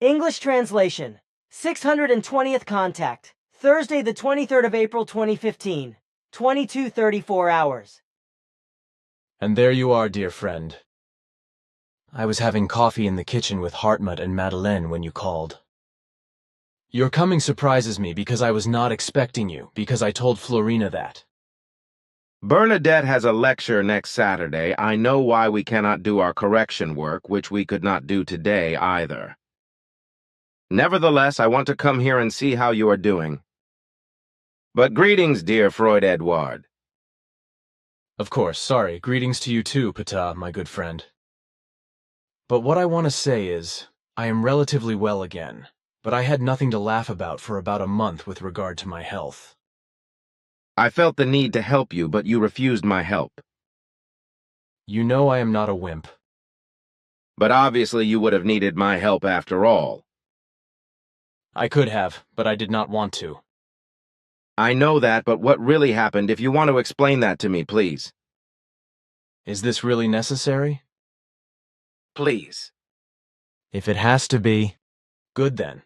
English translation. 620th contact. Thursday the 23rd of April 2015. 22:34 hours. And there you are, dear friend. I was having coffee in the kitchen with Hartmut and Madeleine when you called. Your coming surprises me because I was not expecting you, because I told Florina that. Bernadette has a lecture next Saturday. I know why we cannot do our correction work, which we could not do today either. Nevertheless, I want to come here and see how you are doing. But greetings, dear Freud Edouard. Of course, sorry. Greetings to you too, Pata, my good friend. But what I want to say is, I am relatively well again, but I had nothing to laugh about for about a month with regard to my health. I felt the need to help you, but you refused my help. You know I am not a wimp. But obviously you would have needed my help after all. I could have, but I did not want to. I know that, but what really happened, if you want to explain that to me, please. Is this really necessary? Please. If it has to be, good then.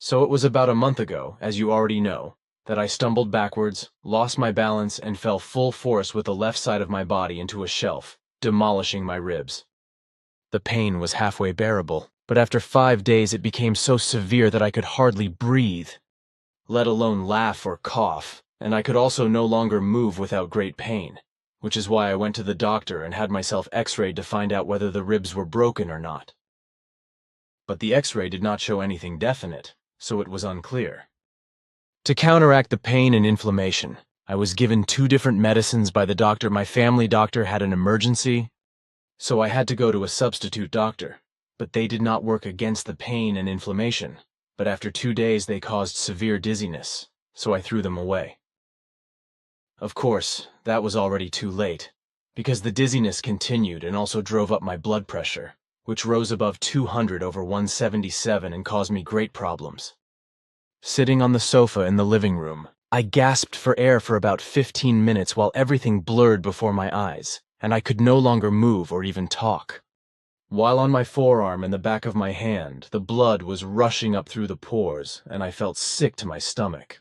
So it was about a month ago, as you already know, that I stumbled backwards, lost my balance, and fell full force with the left side of my body into a shelf, demolishing my ribs. The pain was halfway bearable, but after 5 days it became so severe that I could hardly breathe, let alone laugh or cough, and I could also no longer move without great pain, which is why I went to the doctor and had myself x-rayed to find out whether the ribs were broken or not. But the x-ray did not show anything definite, so it was unclear. To counteract the pain and inflammation, I was given 2 different medicines by the doctor. My family doctor had an emergency, so I had to go to a substitute doctor, but they did not work against the pain and inflammation, but after 2 days they caused severe dizziness, so I threw them away. Of course, that was already too late, because the dizziness continued and also drove up my blood pressure, which rose above 200 over 177 and caused me great problems. Sitting on the sofa in the living room, I gasped for air for about 15 minutes while everything blurred before my eyes, and I could no longer move or even talk. While on my forearm and the back of my hand, the blood was rushing up through the pores, and I felt sick to my stomach.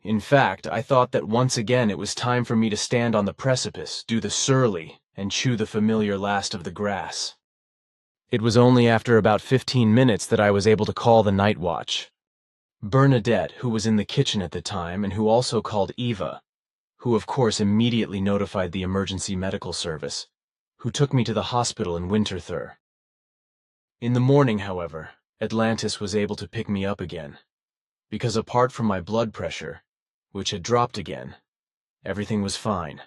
In fact, I thought that once again it was time for me to stand on the precipice, do the surly, and chew the familiar last of the grass. It was only after about 15 minutes that I was able to call the night watch. Bernadette, who was in the kitchen at the time and who also called Eva, who of course immediately notified the emergency medical service, who took me to the hospital in Winterthur. In the morning, however, Atlantis was able to pick me up again, because apart from my blood pressure, which had dropped again, everything was fine.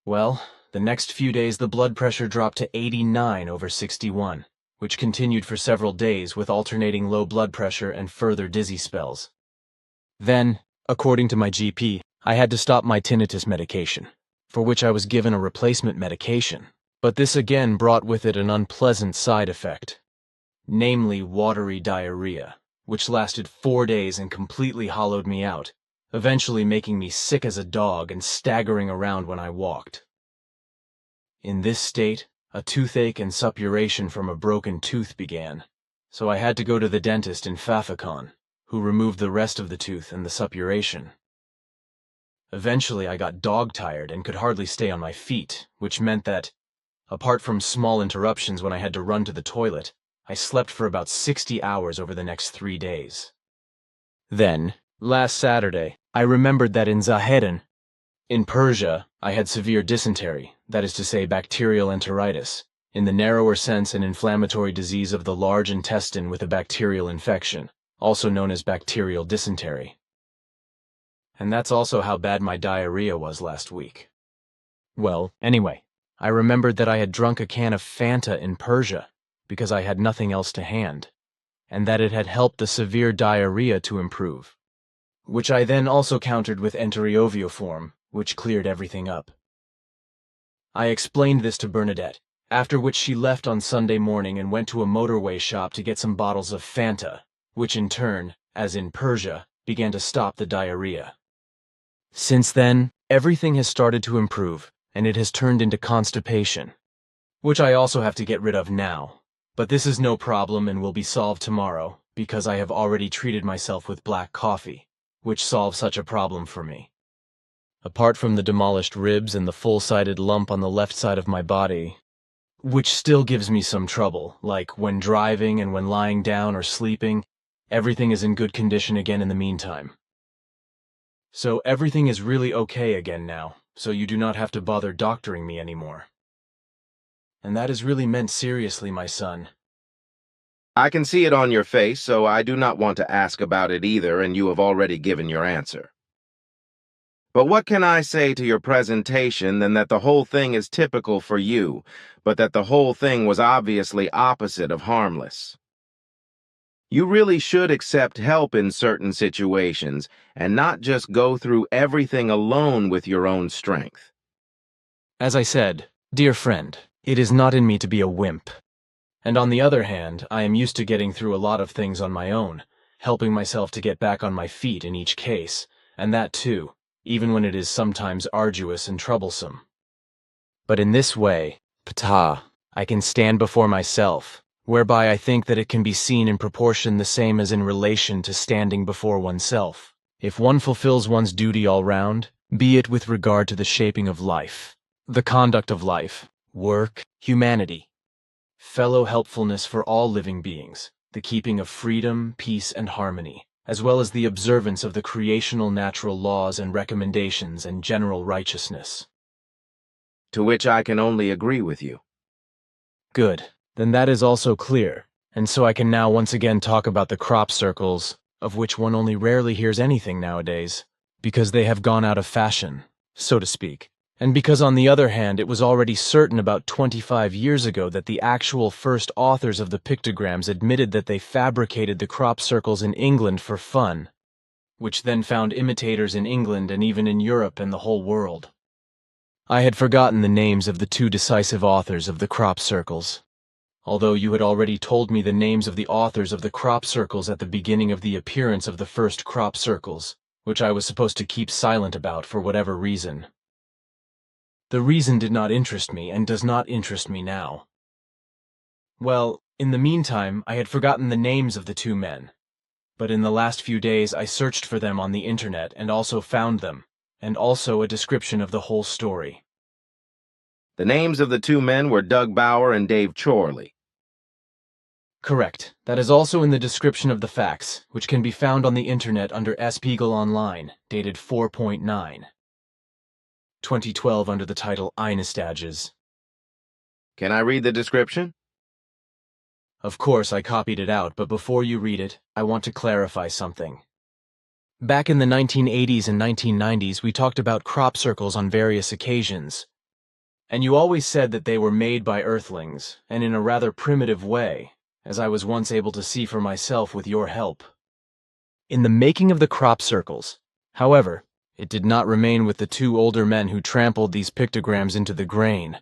Well, the next few days the blood pressure dropped to 89 over 61, which continued for several days with alternating low blood pressure and further dizzy spells. Then, according to my GP, I had to stop my tinnitus medication, for which I was given a replacement medication, but this again brought with it an unpleasant side effect, namely watery diarrhea, which lasted 4 days and completely hollowed me out, eventually making me sick as a dog and staggering around when I walked. In this state, a toothache and suppuration from a broken tooth began, so I had to go to the dentist in Pfaffakon, who removed the rest of the tooth and the suppuration. Eventually I got dog-tired and could hardly stay on my feet, which meant that, apart from small interruptions when I had to run to the toilet, I slept for about 60 hours over the next 3 days. Then, last Saturday, I remembered that in Zahedan, in Persia, I had severe dysentery, that is to say bacterial enteritis, in the narrower sense an inflammatory disease of the large intestine with a bacterial infection, also known as bacterial dysentery. And that's also how bad my diarrhea was last week. Well, anyway, I remembered that I had drunk a can of Fanta in Persia, because I had nothing else to hand, and that it had helped the severe diarrhea to improve, which I then also countered with enterioviform, which cleared everything up. I explained this to Bernadette, after which she left on Sunday morning and went to a motorway shop to get some bottles of Fanta, which in turn, as in Persia, began to stop the diarrhea. Since then, everything has started to improve, and it has turned into constipation, which I also have to get rid of now, But this is no problem and will be solved tomorrow, because I have already treated myself with black coffee, which solves such a problem for me. Apart from the demolished ribs and the full-sided lump on the left side of my body, which still gives me some trouble, like when driving and when lying down or sleeping, everything is in good condition again in the meantime. So everything is really okay again now, so you do not have to bother doctoring me anymore. And that is really meant seriously, my son. I can see it on your face, so I do not want to ask about it either, and you have already given your answer. But what can I say to your presentation than that the whole thing is typical for you, but that the whole thing was obviously opposite of harmless? You really should accept help in certain situations and not just go through everything alone with your own strength. As I said, dear friend, it is not in me to be a wimp. And on the other hand, I am used to getting through a lot of things on my own, helping myself to get back on my feet in each case, and that too, even when it is sometimes arduous and troublesome. But in this way, ptah, I can stand before myself, whereby I think that it can be seen in proportion the same as in relation to standing before oneself. If one fulfills one's duty all round, be it with regard to the shaping of life, the conduct of life, work, humanity, fellow helpfulness for all living beings, the keeping of freedom, peace, and harmony, as well as the observance of the creational natural laws and recommendations and general righteousness. To which I can only agree with you. Good. Then that is also clear, and so I can now once again talk about the crop circles, of which one only rarely hears anything nowadays, because they have gone out of fashion, so to speak, and because on the other hand it was already certain about 25 years ago that the actual first authors of the pictograms admitted that they fabricated the crop circles in England for fun, which then found imitators in England and even in Europe and the whole world. I had forgotten the names of the two decisive authors of the crop circles, although you had already told me the names of the authors of the crop circles at the beginning of the appearance of the first crop circles, which I was supposed to keep silent about for whatever reason. The reason did not interest me and does not interest me now. Well, in the meantime, I had forgotten the names of the two men, but in the last few days I searched for them on the internet and also found them, and also a description of the whole story. The names of the two men were Doug Bauer and Dave Chorley. Correct. That is also in the description of the facts, which can be found on the internet under Spiegel Online, dated 4.9. 2012 under the title Einestages. Can I read the description? Of course, I copied it out, but before you read it, I want to clarify something. Back in the 1980s and 1990s, we talked about crop circles on various occasions, and you always said that they were made by Earthlings, and in a rather primitive way, as I was once able to see for myself with your help. In the making of the crop circles, however, it did not remain with the two older men who trampled these pictograms into the grain,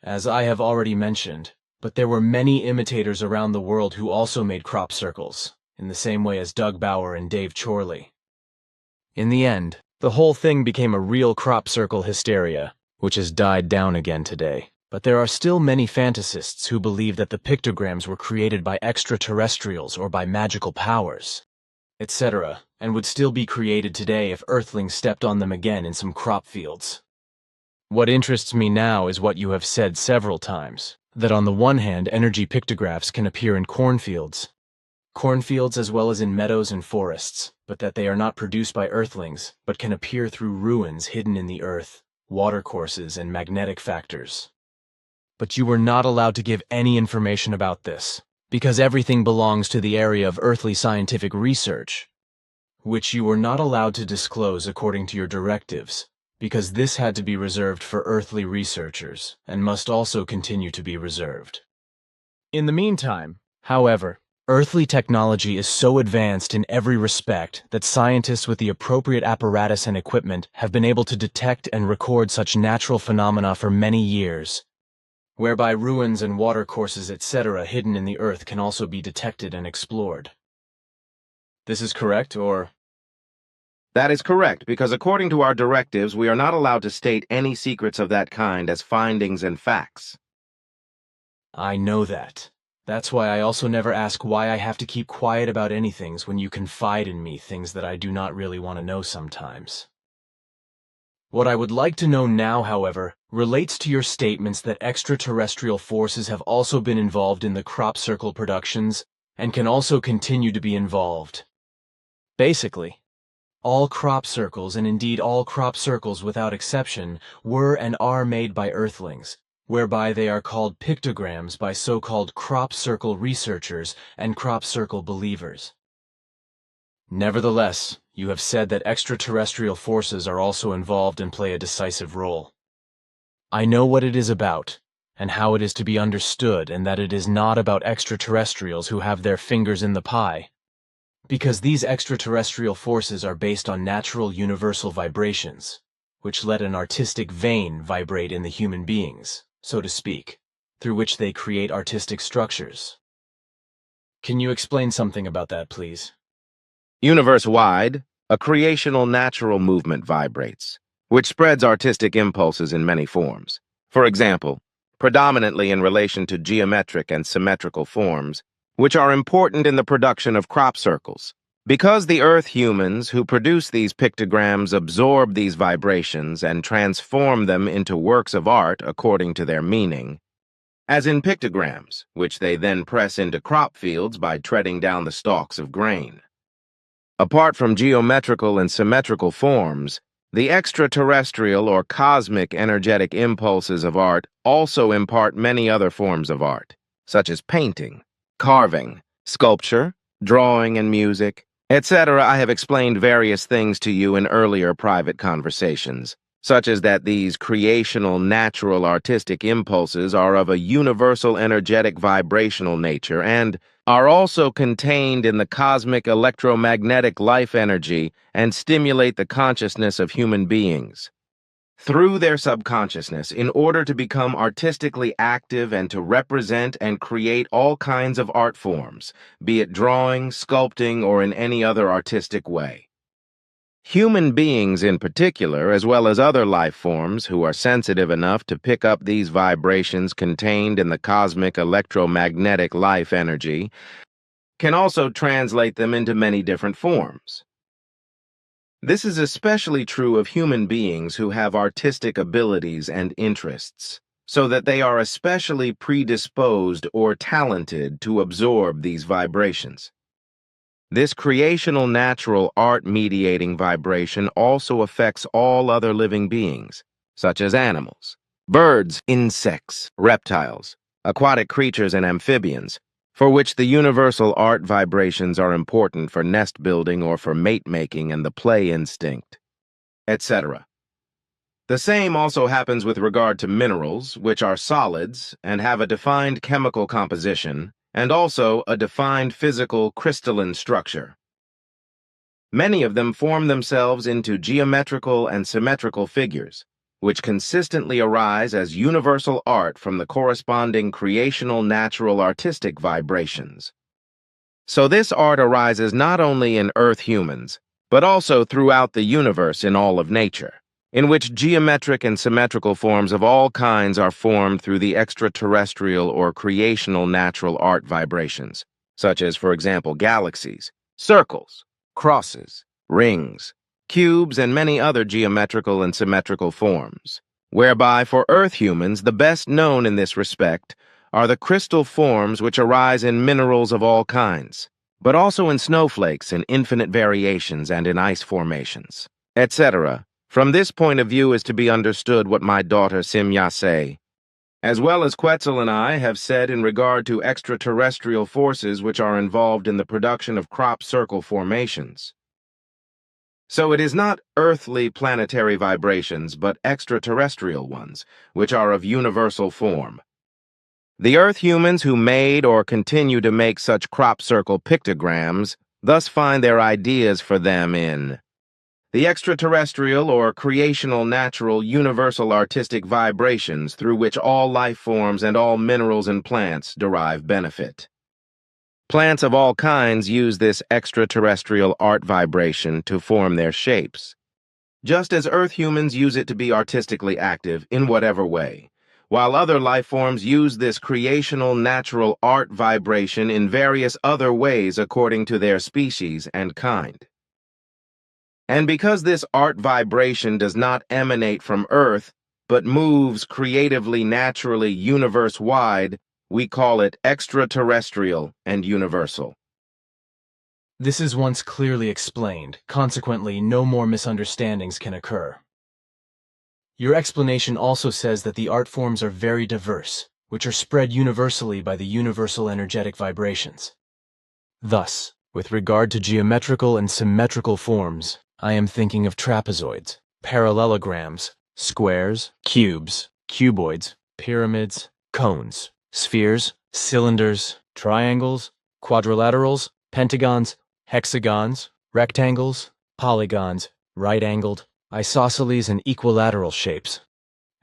as I have already mentioned, but there were many imitators around the world who also made crop circles, in the same way as Doug Bauer and Dave Chorley. In the end, the whole thing became a real crop circle hysteria, which has died down again today. But there are still many fantasists who believe that the pictograms were created by extraterrestrials or by magical powers, etc., and would still be created today if Earthlings stepped on them again in some crop fields. What interests me now is what you have said several times, that on the one hand energy pictographs can appear in cornfields as well as in meadows and forests, but that they are not produced by Earthlings, but can appear through ruins hidden in the earth, watercourses, and magnetic factors. But you were not allowed to give any information about this, because everything belongs to the area of earthly scientific research, which you were not allowed to disclose according to your directives, because this had to be reserved for earthly researchers, and must also continue to be reserved. In the meantime, however, earthly technology is so advanced in every respect that scientists with the appropriate apparatus and equipment have been able to detect and record such natural phenomena for many years, whereby ruins and watercourses, etc., hidden in the earth can also be detected and explored. This is correct, or? That is correct, because according to our directives, we are not allowed to state any secrets of that kind as findings and facts. I know that. That's why I also never ask why I have to keep quiet about anything when you confide in me things that I do not really want to know sometimes. What I would like to know now, however, relates to your statements that extraterrestrial forces have also been involved in the crop circle productions and can also continue to be involved. Basically, all crop circles, and indeed all crop circles without exception, were and are made by Earthlings, whereby they are called pictograms by so-called crop circle researchers and crop circle believers. Nevertheless, you have said that extraterrestrial forces are also involved and play a decisive role. I know what it is about, and how it is to be understood, and that it is not about extraterrestrials who have their fingers in the pie. Because these extraterrestrial forces are based on natural universal vibrations, which let an artistic vein vibrate in the human beings, so to speak, through which they create artistic structures. Can you explain something about that, please? Universe-wide, a creational natural movement vibrates, which spreads artistic impulses in many forms. For example, predominantly in relation to geometric and symmetrical forms, which are important in the production of crop circles. Because the Earth humans who produce these pictograms absorb these vibrations and transform them into works of art according to their meaning, as in pictograms, which they then press into crop fields by treading down the stalks of grain. Apart from geometrical and symmetrical forms, the extraterrestrial or cosmic energetic impulses of art also impart many other forms of art, such as painting, carving, sculpture, drawing and music, etc. I have explained various things to you in earlier private conversations, such as that these creational, natural, artistic impulses are of a universal energetic vibrational nature and are also contained in the cosmic electromagnetic life energy and stimulate the consciousness of human beings through their subconsciousness in order to become artistically active and to represent and create all kinds of art forms, be it drawing, sculpting, or in any other artistic way. Human beings in particular, as well as other life forms who are sensitive enough to pick up these vibrations contained in the cosmic electromagnetic life energy, can also translate them into many different forms. This is especially true of human beings who have artistic abilities and interests, so that they are especially predisposed or talented to absorb these vibrations. This creational natural art-mediating vibration also affects all other living beings, such as animals, birds, insects, reptiles, aquatic creatures, and amphibians, for which the universal art vibrations are important for nest building or for mate-making and the play instinct, etc. The same also happens with regard to minerals, which are solids and have a defined chemical composition, and also a defined physical crystalline structure. Many of them form themselves into geometrical and symmetrical figures, which consistently arise as universal art from the corresponding creational natural artistic vibrations. So this art arises not only in Earth humans, but also throughout the universe in all of nature, in which geometric and symmetrical forms of all kinds are formed through the extraterrestrial or creational natural art vibrations, such as, for example, galaxies, circles, crosses, rings, cubes, and many other geometrical and symmetrical forms, whereby for Earth humans the best known in this respect are the crystal forms which arise in minerals of all kinds, but also in snowflakes in infinite variations and in ice formations, etc. From this point of view is to be understood what my daughter Simyase, as well as Quetzal and I, have said in regard to extraterrestrial forces which are involved in the production of crop circle formations. So it is not earthly planetary vibrations, but extraterrestrial ones, which are of universal form. The Earth humans who made or continue to make such crop circle pictograms thus find their ideas for them in the extraterrestrial or creational natural universal artistic vibrations through which all life forms and all minerals and plants derive benefit. Plants of all kinds use this extraterrestrial art vibration to form their shapes, just as Earth humans use it to be artistically active in whatever way, while other life forms use this creational natural art vibration in various other ways according to their species and kind. And because this art vibration does not emanate from Earth, but moves creatively, naturally, universe-wide, we call it extraterrestrial and universal. This is once clearly explained, consequently no more misunderstandings can occur. Your explanation also says that the art forms are very diverse, which are spread universally by the universal energetic vibrations. Thus, with regard to geometrical and symmetrical forms, I am thinking of trapezoids, parallelograms, squares, cubes, cuboids, pyramids, cones, spheres, cylinders, triangles, quadrilaterals, pentagons, hexagons, rectangles, polygons, right-angled, isosceles and equilateral shapes,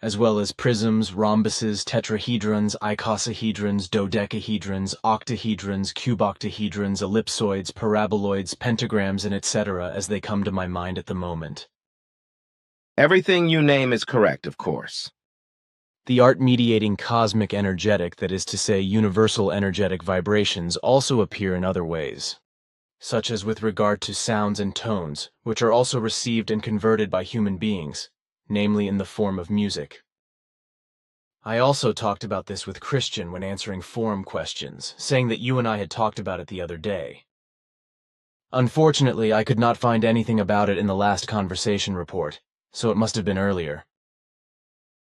as well as prisms, rhombuses, tetrahedrons, icosahedrons, dodecahedrons, octahedrons, cuboctahedrons, ellipsoids, paraboloids, pentagrams, and etc. as they come to my mind at the moment. Everything you name is correct, of course. The art-mediating cosmic energetic, that is to say universal energetic vibrations, also appear in other ways, such as with regard to sounds and tones, which are also received and converted by human beings, namely in the form of music. I also talked about this with Christian when answering forum questions, saying that you and I had talked about it the other day. Unfortunately, I could not find anything about it in the last conversation report, so it must have been earlier.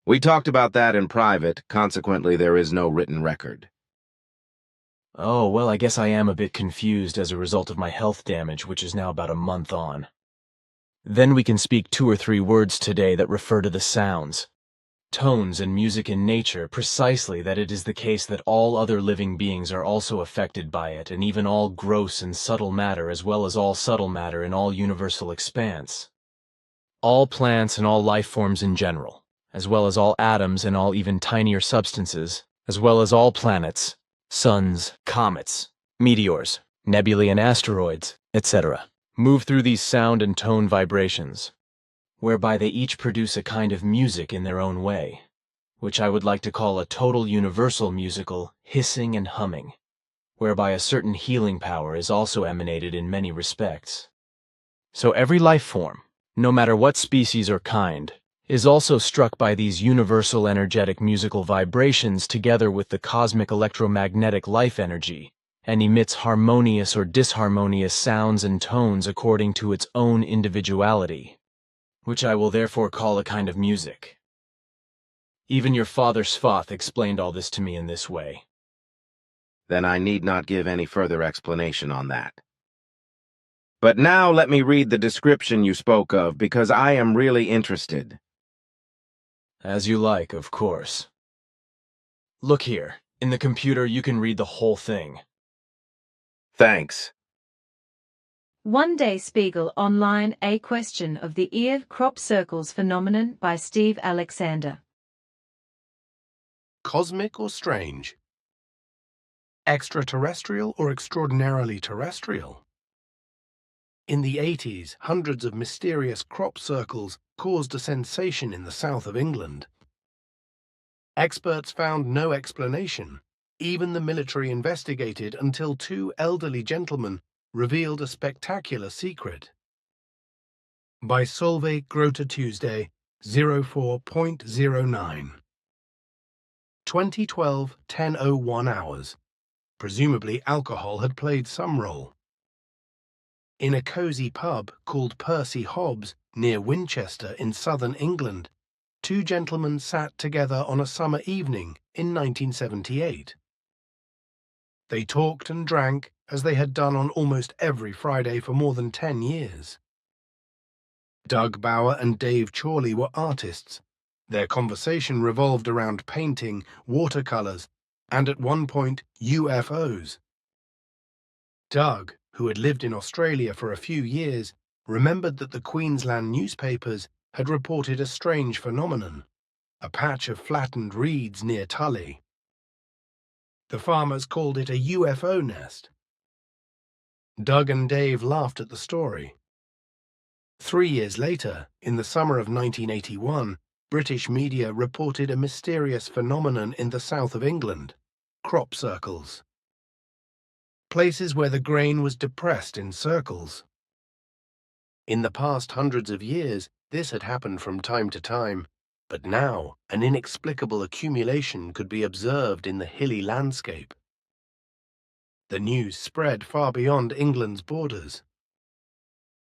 We talked about that in private, consequently there is no written record. Oh, well, I guess I am a bit confused as a result of my health damage, which is now about a month on. Then we can speak 2 or 3 words today that refer to the sounds, tones, and music in nature, precisely that it is the case that all other living beings are also affected by it, and even all gross and subtle matter as well as all subtle matter in all universal expanse. All plants and all life forms in general, as well as all atoms and all even tinier substances, as well as all planets, suns, comets, meteors, nebulae and asteroids, etc., move through these sound and tone vibrations, whereby they each produce a kind of music in their own way, which I would like to call a total universal musical hissing and humming, whereby a certain healing power is also emanated in many respects. So every life form, no matter what species or kind, is also struck by these universal energetic musical vibrations together with the cosmic electromagnetic life energy, and emits harmonious or disharmonious sounds and tones according to its own individuality, which I will therefore call a kind of music. Even your father Svath explained all this to me in this way. Then I need not give any further explanation on that. But now let me read the description you spoke of, because I am really interested. As you like, of course. Look here, in the computer you can read the whole thing. Thanks. One Day Spiegel Online, A Question of the Ear Crop Circles Phenomenon by Steve Alexander. Cosmic or strange? Extraterrestrial or extraordinarily terrestrial? In the 80s, hundreds of mysterious crop circles caused a sensation in the south of England. Experts found no explanation. Even the military investigated until 2 elderly gentlemen revealed a spectacular secret. By Solveig Grota Tuesday, 04.09. 2012, 10:01 hours. Presumably alcohol had played some role. In a cosy pub called Percy Hobbs near Winchester in southern England, 2 gentlemen sat together on a summer evening in 1978. They talked and drank as they had done on almost every Friday for more than 10 years. Doug Bauer and Dave Chorley were artists. Their conversation revolved around painting, watercolors, and at one point, UFOs. Doug, who had lived in Australia for a few years, remembered that the Queensland newspapers had reported a strange phenomenon, a patch of flattened reeds near Tully. The farmers called it a UFO nest. Doug and Dave laughed at the story. 3 years later, in the summer of 1981, British media reported a mysterious phenomenon in the south of England: crop circles. Places where the grain was depressed in circles. In the past hundreds of years, this had happened from time to time, but now an inexplicable accumulation could be observed in the hilly landscape. The news spread far beyond England's borders.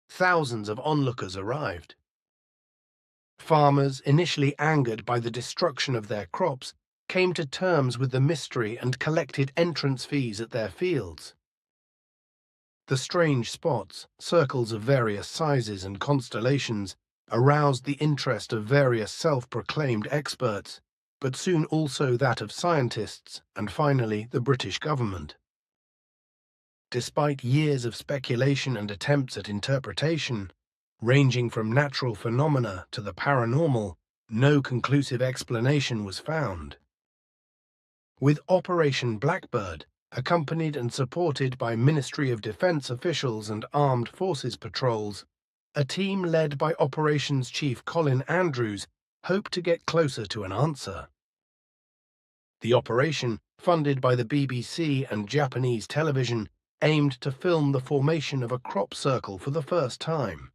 Thousands of onlookers arrived. Farmers, initially angered by the destruction of their crops, came to terms with the mystery and collected entrance fees at their fields. The strange spots, circles of various sizes and constellations, aroused the interest of various self-proclaimed experts, but soon also that of scientists and finally the British government. Despite years of speculation and attempts at interpretation, ranging from natural phenomena to the paranormal, no conclusive explanation was found. With Operation Blackbird, accompanied and supported by Ministry of Defense officials and armed forces patrols, a team led by Operations Chief Colin Andrews hoped to get closer to an answer. The operation, funded by the BBC and Japanese television, aimed to film the formation of a crop circle for the first time.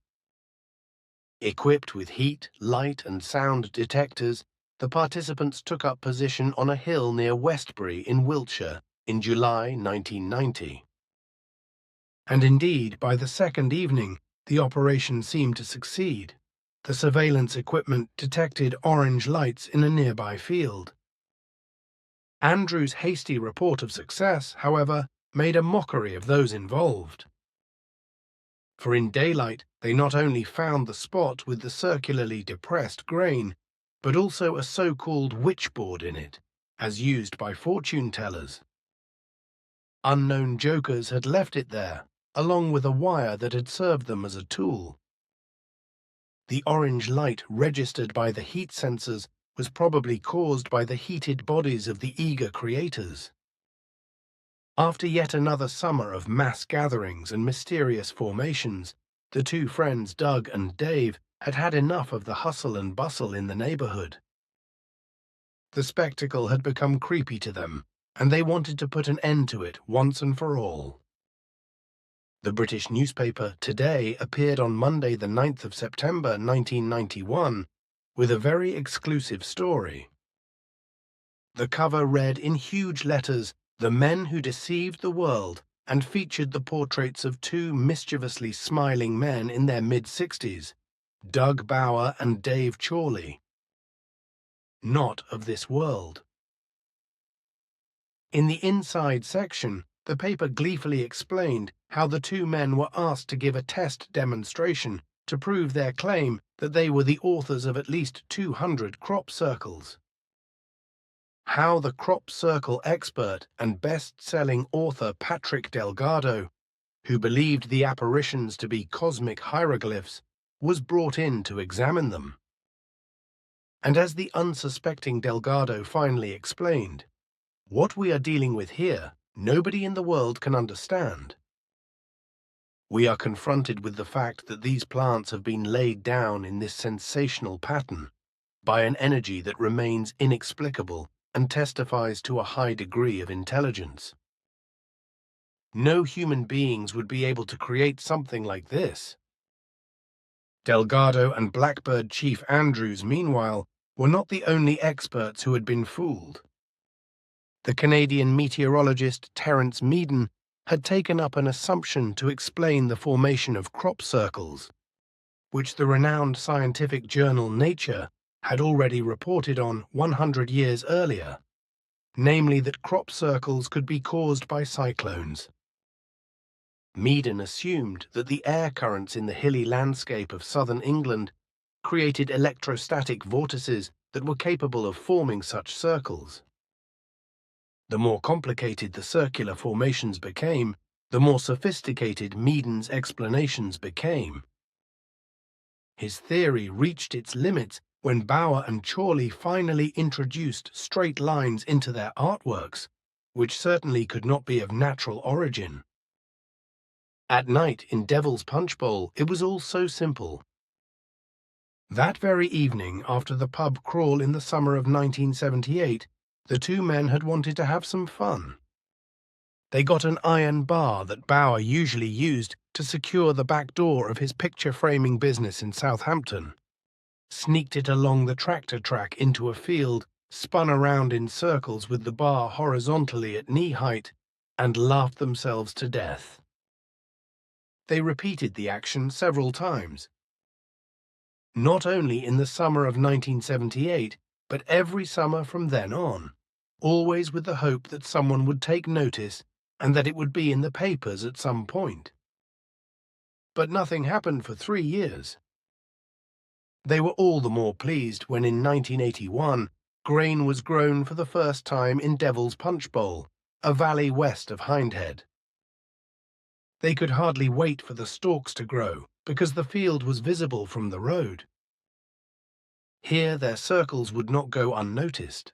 Equipped with heat, light and sound detectors, the participants took up position on a hill near Westbury in Wiltshire in July 1990. And indeed, by the second evening, the operation seemed to succeed. The surveillance equipment detected orange lights in a nearby field. Andrews' hasty report of success, however, made a mockery of those involved. For in daylight, they not only found the spot with the circularly depressed grain, but also a so-called witchboard in it, as used by fortune-tellers. Unknown jokers had left it there, along with a wire that had served them as a tool. The orange light registered by the heat sensors was probably caused by the heated bodies of the eager creators. After yet another summer of mass gatherings and mysterious formations, the two friends Doug and Dave had had enough of the hustle and bustle in the neighborhood. The spectacle had become creepy to them, and they wanted to put an end to it once and for all. The British newspaper Today appeared on Monday the 9th of September 1991 with a very exclusive story. The cover read in huge letters, "The Men Who Deceived the World," and featured the portraits of two mischievously smiling men in their mid-60s, Doug Bauer and Dave Chorley. Not of this world. In the inside section, the paper gleefully explained how the two men were asked to give a test demonstration to prove their claim that they were the authors of at least 200 crop circles. How the crop circle expert and best-selling author Patrick Delgado, who believed the apparitions to be cosmic hieroglyphs, was brought in to examine them. And as the unsuspecting Delgado finally explained, what we are dealing with here, nobody in the world can understand. We are confronted with the fact that these plants have been laid down in this sensational pattern by an energy that remains inexplicable and testifies to a high degree of intelligence. No human beings would be able to create something like this. Delgado and Blackbird Chief Andrews, meanwhile, were not the only experts who had been fooled. The Canadian meteorologist Terence Meaden had taken up an assumption to explain the formation of crop circles, which the renowned scientific journal Nature had already reported on 100 years earlier, namely that crop circles could be caused by cyclones. Meaden assumed that the air currents in the hilly landscape of southern England created electrostatic vortices that were capable of forming such circles. The more complicated the circular formations became, the more sophisticated Meaden's explanations became. His theory reached its limits when Bauer and Chorley finally introduced straight lines into their artworks, which certainly could not be of natural origin. At night in Devil's Punch Bowl, it was all so simple. That very evening, after the pub crawl in the summer of 1978, the two men had wanted to have some fun. They got an iron bar that Bauer usually used to secure the back door of his picture-framing business in Southampton, sneaked it along the tractor track into a field, spun around in circles with the bar horizontally at knee height, and laughed themselves to death. They repeated the action several times, not only in the summer of 1978, but every summer from then on, always with the hope that someone would take notice and that it would be in the papers at some point. But nothing happened for 3 years. They were all the more pleased when in 1981, grain was grown for the first time in Devil's Punch Bowl, a valley west of Hindhead. They could hardly wait for the stalks to grow, because the field was visible from the road. Here their circles would not go unnoticed.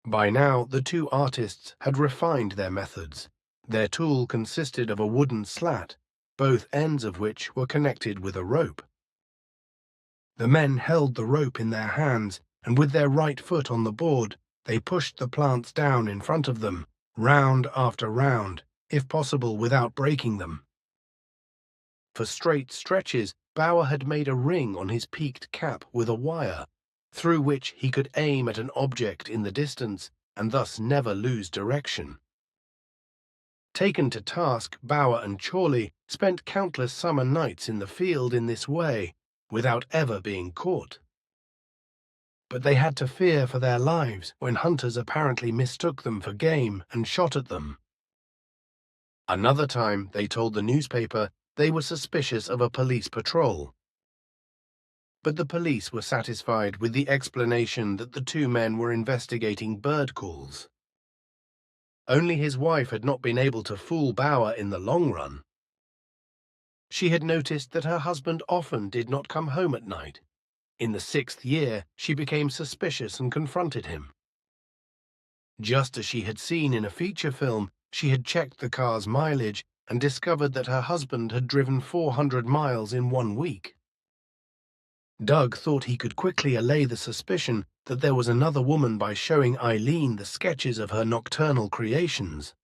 By now, the two artists had refined their methods. Their tool consisted of a wooden slat, both ends of which were connected with a rope. The men held the rope in their hands, and with their right foot on the board, they pushed the plants down in front of them, round after round, if possible without breaking them. For straight stretches, Bauer had made a ring on his peaked cap with a wire, through which he could aim at an object in the distance and thus never lose direction. Taken to task, Bauer and Chorley spent countless summer nights in the field in this way, without ever being caught. But they had to fear for their lives when hunters apparently mistook them for game and shot at them. Another time, they told the newspaper, they were suspicious of a police patrol. But the police were satisfied with the explanation that the two men were investigating bird calls. Only his wife had not been able to fool Bauer in the long run. She had noticed that her husband often did not come home at night. In the 6th year, she became suspicious and confronted him. Just as she had seen in a feature film, she had checked the car's mileage and discovered that her husband had driven 400 miles in 1 week. Doug thought he could quickly allay the suspicion that there was another woman by showing Eileen the sketches of her nocturnal creations.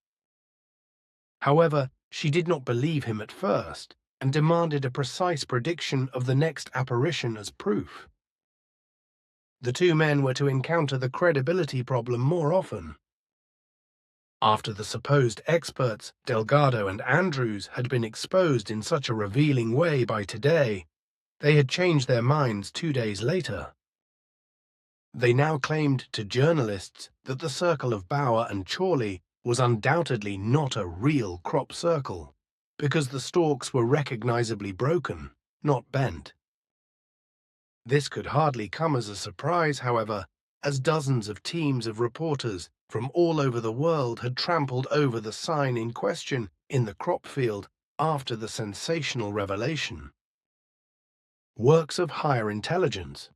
However, she did not believe him at first and demanded a precise prediction of the next apparition as proof. The two men were to encounter the credibility problem more often. After the supposed experts, Delgado and Andrews, had been exposed in such a revealing way by Today, they had changed their minds 2 days later. They now claimed to journalists that the circle of Bauer and Chorley was undoubtedly not a real crop circle, because the stalks were recognizably broken, not bent. This could hardly come as a surprise, however, as dozens of teams of reporters from all over the world had trampled over the sign in question in the crop field after the sensational revelation. Works of higher intelligence.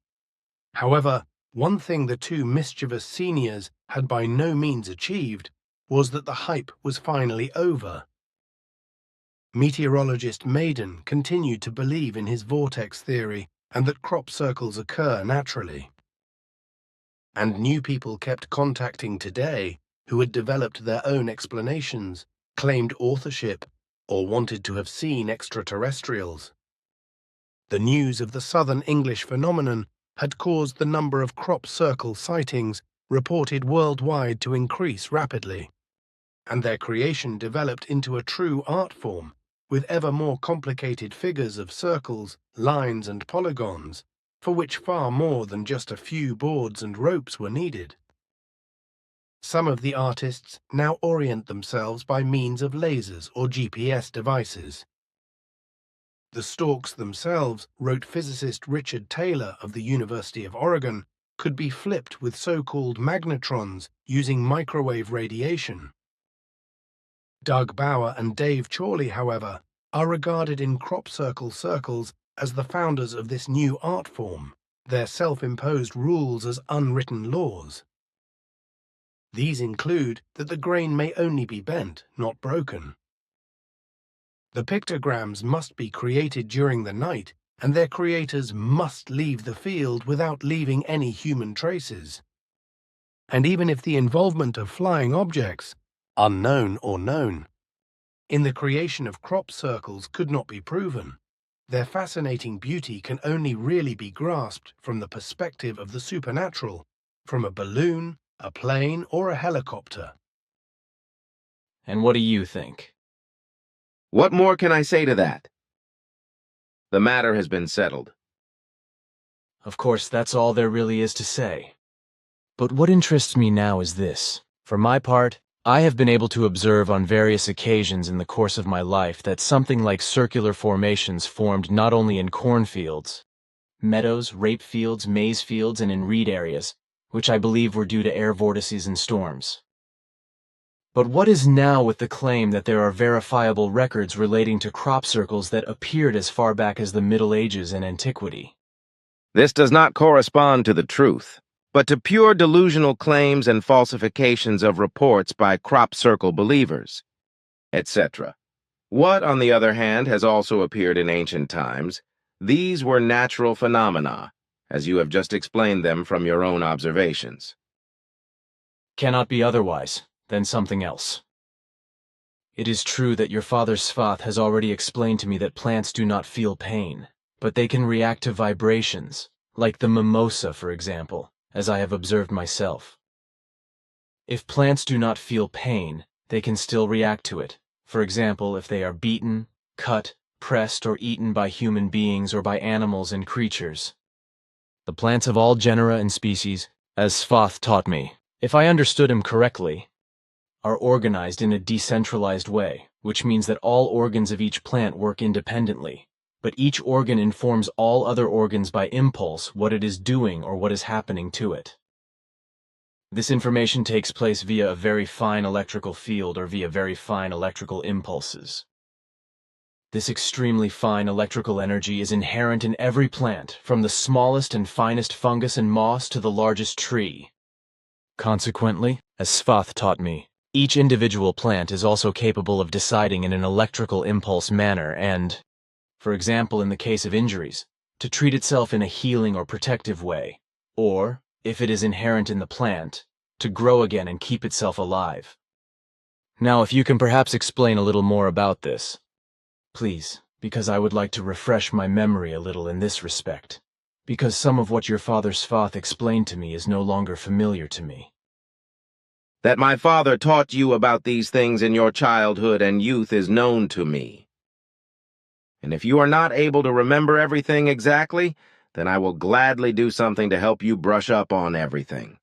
However, one thing the two mischievous seniors had by no means achieved was that the hype was finally over. Meteorologist Maiden continued to believe in his vortex theory and that crop circles occur naturally. And new people kept contacting Today who had developed their own explanations, claimed authorship, or wanted to have seen extraterrestrials. The news of the Southern English phenomenon had caused the number of crop circle sightings reported worldwide to increase rapidly, and their creation developed into a true art form, with ever more complicated figures of circles, lines, and polygons, for which far more than just a few boards and ropes were needed. Some of the artists now orient themselves by means of lasers or GPS devices. The stalks themselves, wrote physicist Richard Taylor of the University of Oregon, could be flipped with so-called magnetrons using microwave radiation. Doug Bauer and Dave Chorley, however, are regarded in crop circle circles as the founders of this new art form, their self-imposed rules as unwritten laws. These include that the grain may only be bent, not broken. The pictograms must be created during the night and their creators must leave the field without leaving any human traces. And even if the involvement of flying objects, unknown or known, in the creation of crop circles could not be proven, their fascinating beauty can only really be grasped from the perspective of the supernatural, from a balloon, a plane, or a helicopter. And what do you think? What more can I say to that? The matter has been settled. Of course, that's all there really is to say. But what interests me now is this. For my part, I have been able to observe on various occasions in the course of my life that something like circular formations formed not only in cornfields, meadows, rape fields, maize fields, and in reed areas, which I believe were due to air vortices and storms. But what is now with the claim that there are verifiable records relating to crop circles that appeared as far back as the Middle Ages and antiquity? This does not correspond to the truth, but to pure delusional claims and falsifications of reports by crop circle believers, etc. What, on the other hand, has also appeared in ancient times, these were natural phenomena, as you have just explained them from your own observations. Cannot be otherwise than something else. It is true that your father Svath has already explained to me that plants do not feel pain, but they can react to vibrations, like the mimosa, for example, as I have observed myself. If plants do not feel pain, they can still react to it. For example, if they are beaten, cut, pressed, or eaten by human beings or by animals and creatures. The plants of all genera and species, as Svath taught me, if I understood him correctly, are organized in a decentralized way, which means that all organs of each plant work independently, but each organ informs all other organs by impulse what it is doing or what is happening to it. This information takes place via a very fine electrical field or via very fine electrical impulses. This extremely fine electrical energy is inherent in every plant, from the smallest and finest fungus and moss to the largest tree. Consequently, as Svath taught me, each individual plant is also capable of deciding in an electrical impulse manner and, for example in the case of injuries, to treat itself in a healing or protective way, or, if it is inherent in the plant, to grow again and keep itself alive. Now, if you can perhaps explain a little more about this, please, because I would like to refresh my memory a little in this respect, because some of what your father Svath explained to me is no longer familiar to me. That my father taught you about these things in your childhood and youth is known to me. And if you are not able to remember everything exactly, then I will gladly do something to help you brush up on everything.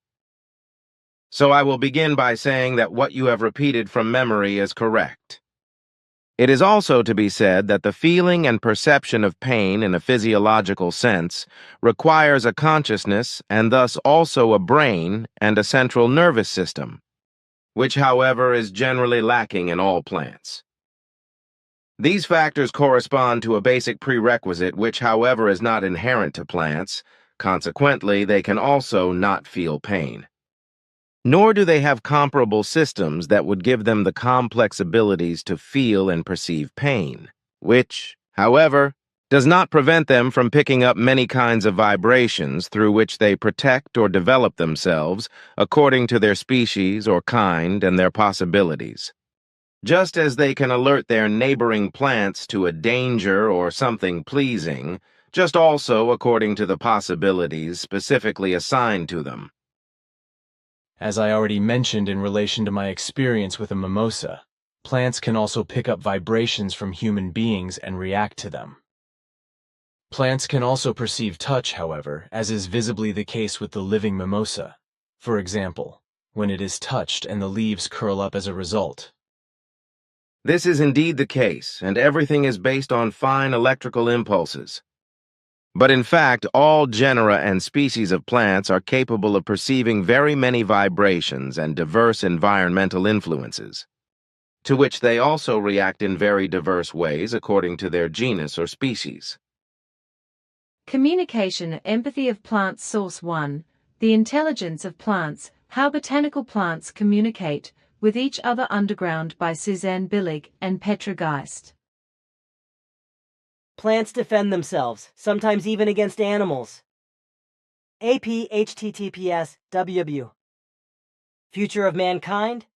So I will begin by saying that what you have repeated from memory is correct. It is also to be said that the feeling and perception of pain in a physiological sense requires a consciousness and thus also a brain and a central nervous system, which, however, is generally lacking in all plants. These factors correspond to a basic prerequisite which, however, is not inherent to plants. Consequently, they can also not feel pain. Nor do they have comparable systems that would give them the complex abilities to feel and perceive pain, which, however, does not prevent them from picking up many kinds of vibrations through which they protect or develop themselves according to their species or kind and their possibilities. Just as they can alert their neighboring plants to a danger or something pleasing, just also according to the possibilities specifically assigned to them. As I already mentioned in relation to my experience with a mimosa, plants can also pick up vibrations from human beings and react to them. Plants can also perceive touch, however, as is visibly the case with the living mimosa, for example, when it is touched and the leaves curl up as a result. This is indeed the case, and everything is based on fine electrical impulses. But in fact, all genera and species of plants are capable of perceiving very many vibrations and diverse environmental influences, to which they also react in very diverse ways according to their genus or species. Communication and empathy of plants. Source 1. The intelligence of plants, how botanical plants communicate with each other underground by Suzanne Billig and Petra Geist. Plants defend themselves, sometimes even against animals. AP HTTPS WW. Future of Mankind?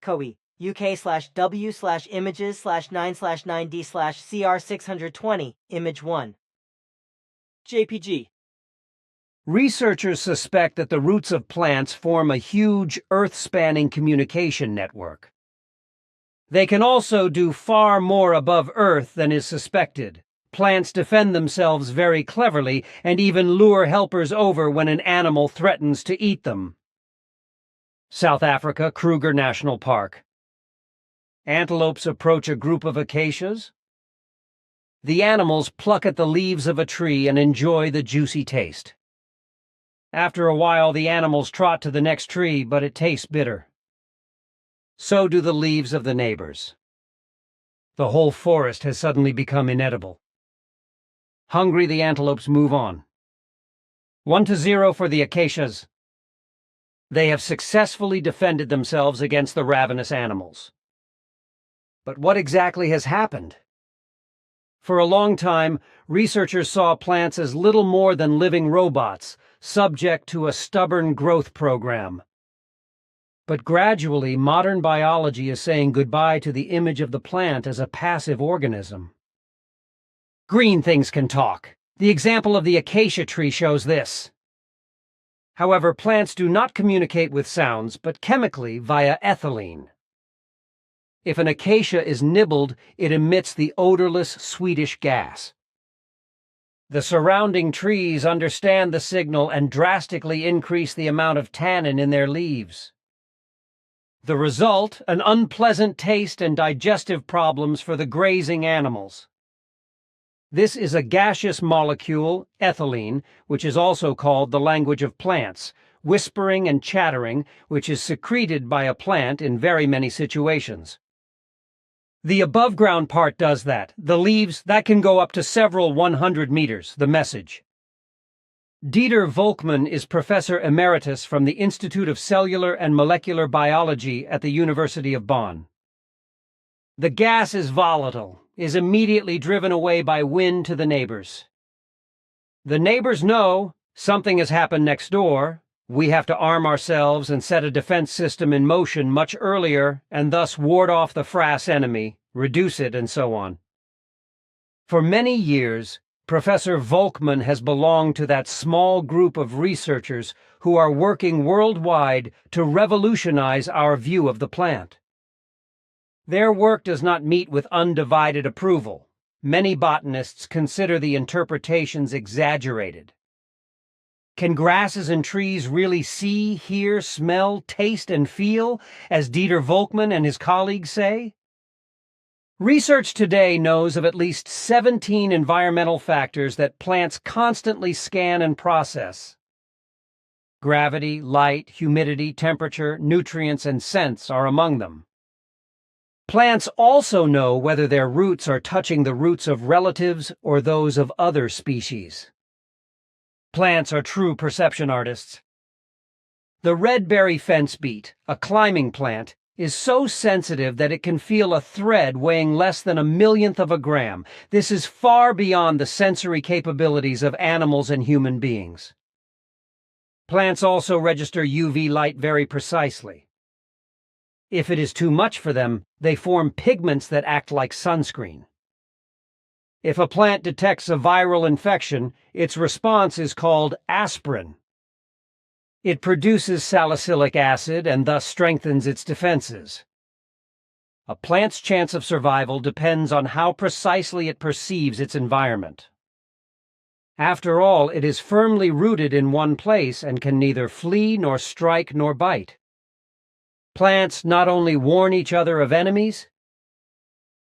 COE. UK/W/images/9/9D/CR620, Image 1. JPG. Researchers suspect that the roots of plants form a huge Earth-spanning communication network. They can also do far more above Earth than is suspected. Plants defend themselves very cleverly and even lure helpers over when an animal threatens to eat them. South Africa, Kruger National Park. Antelopes approach a group of acacias. The animals pluck at the leaves of a tree and enjoy the juicy taste. After a while, the animals trot to the next tree, but it tastes bitter. So do the leaves of the neighbors. The whole forest has suddenly become inedible. Hungry, the antelopes move on. 1-0 for the acacias. They have successfully defended themselves against the ravenous animals. But what exactly has happened? For a long time, researchers saw plants as little more than living robots, subject to a stubborn growth program. But gradually, modern biology is saying goodbye to the image of the plant as a passive organism. Green things can talk. The example of the acacia tree shows this. However, plants do not communicate with sounds, but chemically via ethylene. If an acacia is nibbled, it emits the odorless, sweetish gas. The surrounding trees understand the signal and drastically increase the amount of tannin in their leaves. The result, an unpleasant taste and digestive problems for the grazing animals. This is a gaseous molecule, ethylene, which is also called the language of plants, whispering and chattering, which is secreted by a plant in very many situations. The above-ground part does that. The leaves, that can go up to several 100 meters, the message. Dieter Volkmann is Professor Emeritus from the Institute of Cellular and Molecular Biology at the University of Bonn. The gas is volatile, is immediately driven away by wind to the neighbors. The neighbors know something has happened next door. We have to arm ourselves and set a defense system in motion much earlier and thus ward off the frass enemy, reduce it, and so on. For many years, Professor Volkmann has belonged to that small group of researchers who are working worldwide to revolutionize our view of the plant. Their work does not meet with undivided approval. Many botanists consider the interpretations exaggerated. Can grasses and trees really see, hear, smell, taste, and feel, as Dieter Volkmann and his colleagues say? Research today knows of at least 17 environmental factors that plants constantly scan and process. Gravity, light, humidity, temperature, nutrients, and scents are among them. Plants also know whether their roots are touching the roots of relatives or those of other species. Plants are true perception artists. The redberry fence beet, a climbing plant, is so sensitive that it can feel a thread weighing less than 1/1,000,000th of a gram. This is far beyond the sensory capabilities of animals and human beings. Plants also register UV light very precisely. If it is too much for them, they form pigments that act like sunscreen. If a plant detects a viral infection, its response is called aspirin. It produces salicylic acid and thus strengthens its defenses. A plant's chance of survival depends on how precisely it perceives its environment. After all, it is firmly rooted in one place and can neither flee nor strike nor bite. Plants not only warn each other of enemies,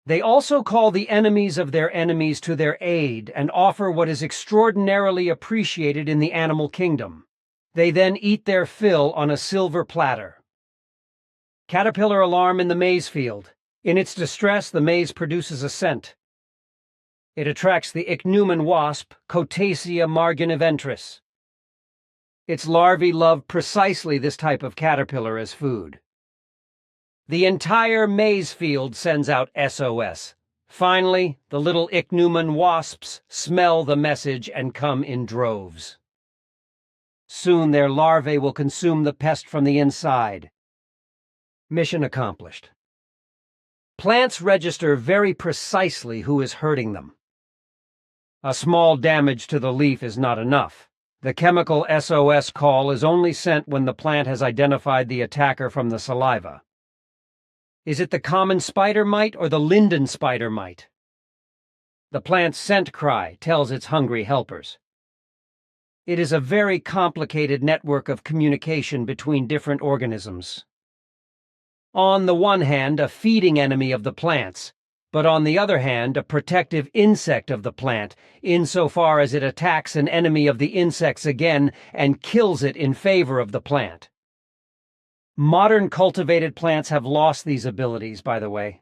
they also call the enemies of their enemies to their aid and offer what is extraordinarily appreciated in the animal kingdom. They then eat their fill on a silver platter. Caterpillar alarm in the maize field. In its distress, the maize produces a scent. It attracts the ichneumon wasp, Cotasia marginiventris. Its larvae love precisely this type of caterpillar as food. The entire maize field sends out SOS. Finally, the little ichneumon wasps smell the message and come in droves. Soon their larvae will consume the pest from the inside. Mission accomplished. Plants register very precisely who is hurting them. A small damage to the leaf is not enough. The chemical SOS call is only sent when the plant has identified the attacker from the saliva. Is it the common spider mite or the linden spider mite? The plant's scent cry tells its hungry helpers. It is a very complicated network of communication between different organisms. On the one hand, a feeding enemy of the plants, but on the other hand, a protective insect of the plant, insofar as it attacks an enemy of the insects again and kills it in favor of the plant. Modern cultivated plants have lost these abilities, by the way.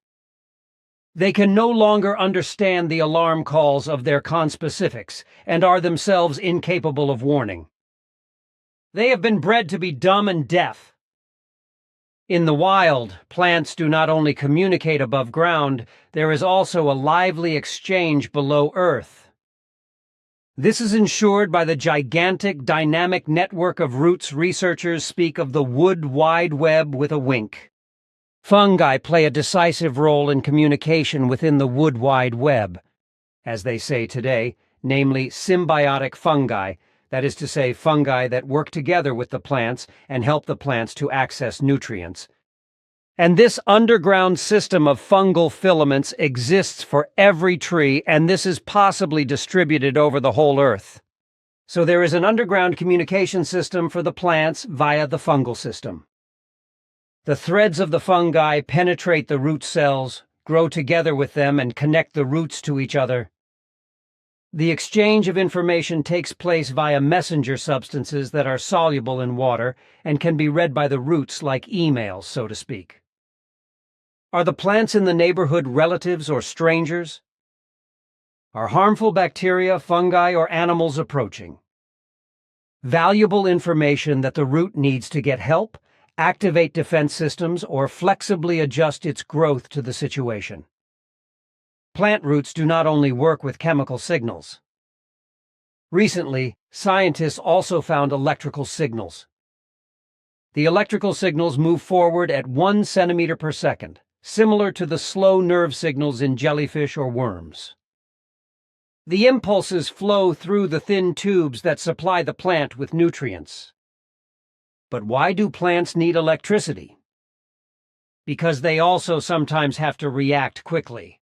They can no longer understand the alarm calls of their conspecifics and are themselves incapable of warning. They have been bred to be dumb and deaf. In the wild, plants do not only communicate above ground, there is also a lively exchange below earth. This is ensured by the gigantic dynamic network of roots researchers speak of the wood wide web with a wink. Fungi play a decisive role in communication within the wood wide web, as they say today, namely symbiotic fungi, that is to say, fungi that work together with the plants and help the plants to access nutrients. And this underground system of fungal filaments exists for every tree, and this is possibly distributed over the whole earth. So there is an underground communication system for the plants via the fungal system. The threads of the fungi penetrate the root cells, grow together with them, and connect the roots to each other. The exchange of information takes place via messenger substances that are soluble in water and can be read by the roots like emails, so to speak. Are the plants in the neighborhood relatives or strangers? Are harmful bacteria, fungi, or animals approaching? Valuable information that the root needs to get help, activate defense systems, or flexibly adjust its growth to the situation. Plant roots do not only work with chemical signals. Recently, scientists also found electrical signals. The electrical signals move forward at 1 centimeter per second, similar to the slow nerve signals in jellyfish or worms. The impulses flow through the thin tubes that supply the plant with nutrients. But why do plants need electricity? Because they also sometimes have to react quickly.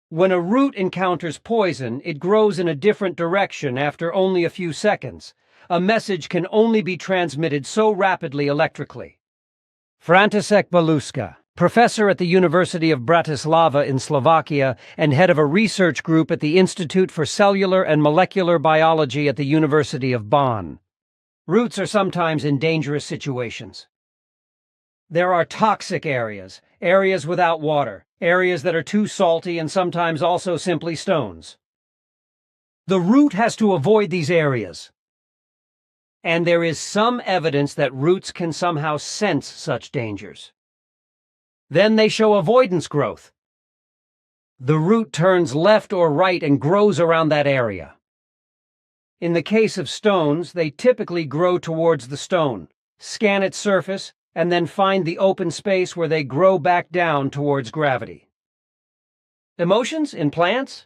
When a root encounters poison, it grows in a different direction after only a few seconds. A message can only be transmitted so rapidly electrically. František Baluska, professor at the University of Bratislava in Slovakia and head of a research group at the Institute for Cellular and Molecular Biology at the University of Bonn. Roots are sometimes in dangerous situations. There are toxic areas, areas without water, areas that are too salty, and sometimes also simply stones. The root has to avoid these areas. And there is some evidence that roots can somehow sense such dangers. Then they show avoidance growth. The root turns left or right and grows around that area. In the case of stones, they typically grow towards the stone, scan its surface, and then find the open space where they grow back down towards gravity. Emotions in plants?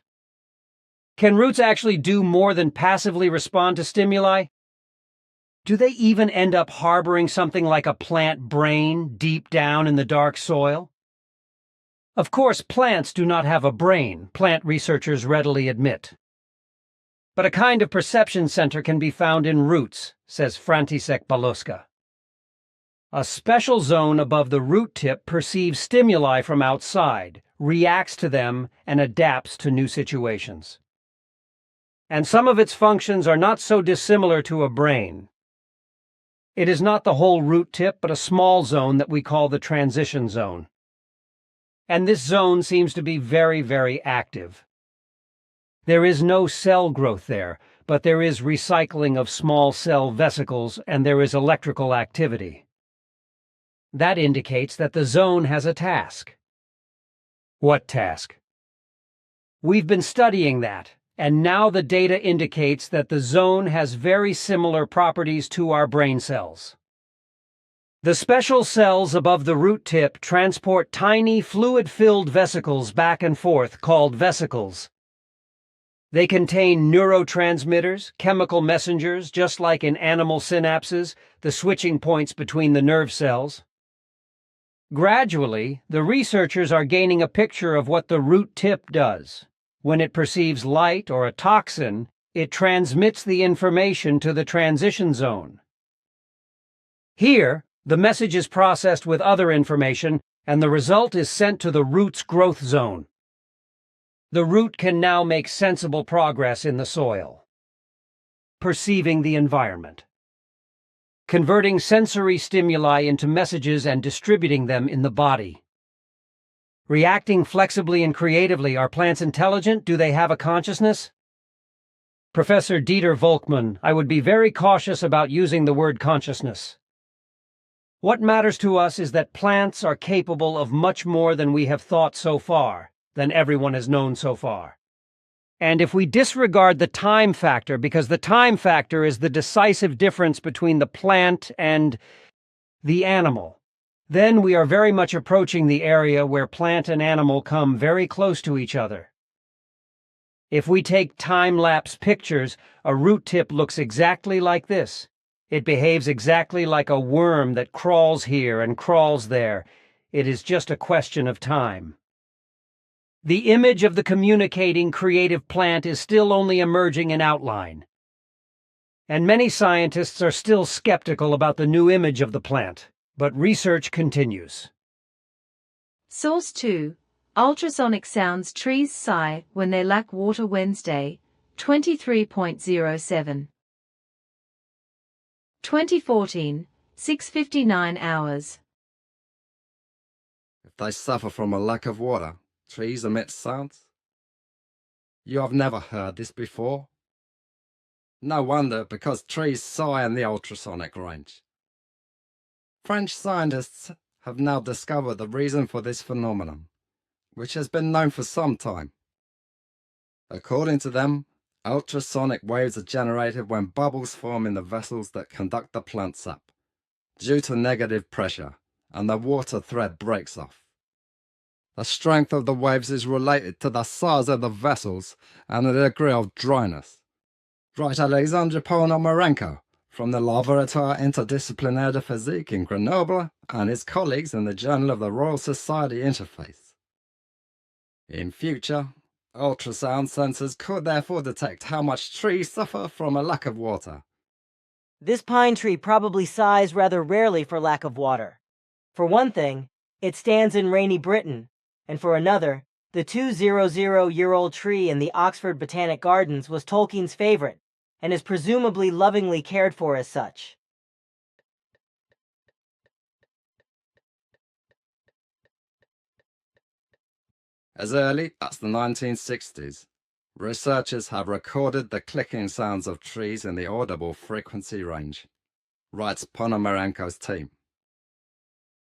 Can roots actually do more than passively respond to stimuli? Do they even end up harboring something like a plant brain deep down in the dark soil? Of course, plants do not have a brain, plant researchers readily admit. But a kind of perception center can be found in roots, says František Baluska. A special zone above the root tip perceives stimuli from outside, reacts to them, and adapts to new situations. And some of its functions are not so dissimilar to a brain. It is not the whole root tip, but a small zone that we call the transition zone. And this zone seems to be very, very active. There is no cell growth there, but there is recycling of small cell vesicles, and there is electrical activity. That indicates that the zone has a task. What task? We've been studying that, and now the data indicates that the zone has very similar properties to our brain cells. The special cells above the root tip transport tiny fluid-filled vesicles back and forth called vesicles. They contain neurotransmitters, chemical messengers, just like in animal synapses, the switching points between the nerve cells. Gradually, the researchers are gaining a picture of what the root tip does. When it perceives light or a toxin, it transmits the information to the transition zone. Here, the message is processed with other information, and the result is sent to the root's growth zone. The root can now make sensible progress in the soil. Perceiving the environment. Converting sensory stimuli into messages and distributing them in the body. Reacting flexibly and creatively. Are plants intelligent? Do they have a consciousness? Professor Dieter Volkmann, I would be very cautious about using the word consciousness. What matters to us is that plants are capable of much more than we have thought so far, than everyone has known so far. And if we disregard the time factor, because the time factor is the decisive difference between the plant and the animal, then we are very much approaching the area where plant and animal come very close to each other. If we take time-lapse pictures, a root tip looks exactly like this. It behaves exactly like a worm that crawls here and crawls there. It is just a question of time. The image of the communicating, creative plant is still only emerging in outline. And many scientists are still skeptical about the new image of the plant, but research continues. Source 2. Ultrasonic sounds trees sigh when they lack water. Wednesday, 23.07. 2014, 6:59 hours. If they suffer from a lack of water, trees emit sounds? You have never heard this before? No wonder, because trees sigh in the ultrasonic range. French scientists have now discovered the reason for this phenomenon, which has been known for some time. According to them, ultrasonic waves are generated when bubbles form in the vessels that conduct the plants up, due to negative pressure, and the water thread breaks off. The strength of the waves is related to the size of the vessels and the degree of dryness. Write Alexandre Ponomarenko from the Laboratoire Interdisciplinaire de Physique in Grenoble and his colleagues in the Journal of the Royal Society Interface. In future, ultrasound sensors could therefore detect how much trees suffer from a lack of water. This pine tree probably sighs rather rarely for lack of water. For one thing, it stands in rainy Britain, and for another, the 200-year-old tree in the Oxford Botanic Gardens was Tolkien's favorite, and is presumably lovingly cared for as such. As early as the 1960s, researchers have recorded the clicking sounds of trees in the audible frequency range, writes Ponomarenko's team.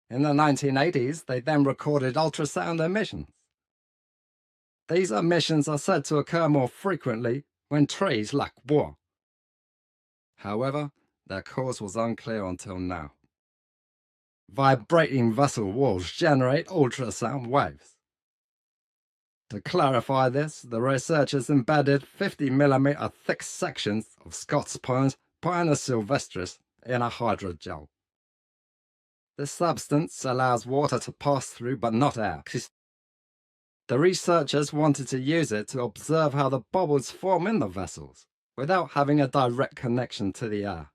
In the 1980s, they then recorded ultrasound emissions. These emissions are said to occur more frequently when trees lack water. However, their cause was unclear until now. Vibrating vessel walls generate ultrasound waves. To clarify this, the researchers embedded 50mm thick sections of Scots Pinus sylvestris in a hydrogel. This substance allows water to pass through but not air. The researchers wanted to use it to observe how the bubbles form in the vessels, without having a direct connection to the air.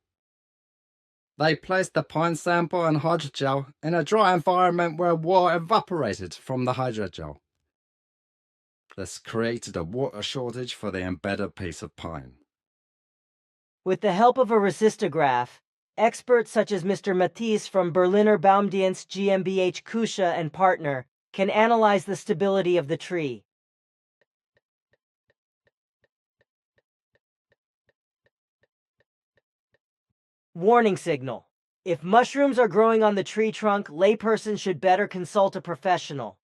They placed the pine sample and hydrogel in a dry environment where water evaporated from the hydrogel. This created a water shortage for the embedded piece of pine. With the help of a resistograph, experts such as Mr. Matisse from Berliner Baumdienst GmbH Kusha and partner can analyze the stability of the tree. Warning signal. If mushrooms are growing on the tree trunk, layperson should better consult a professional.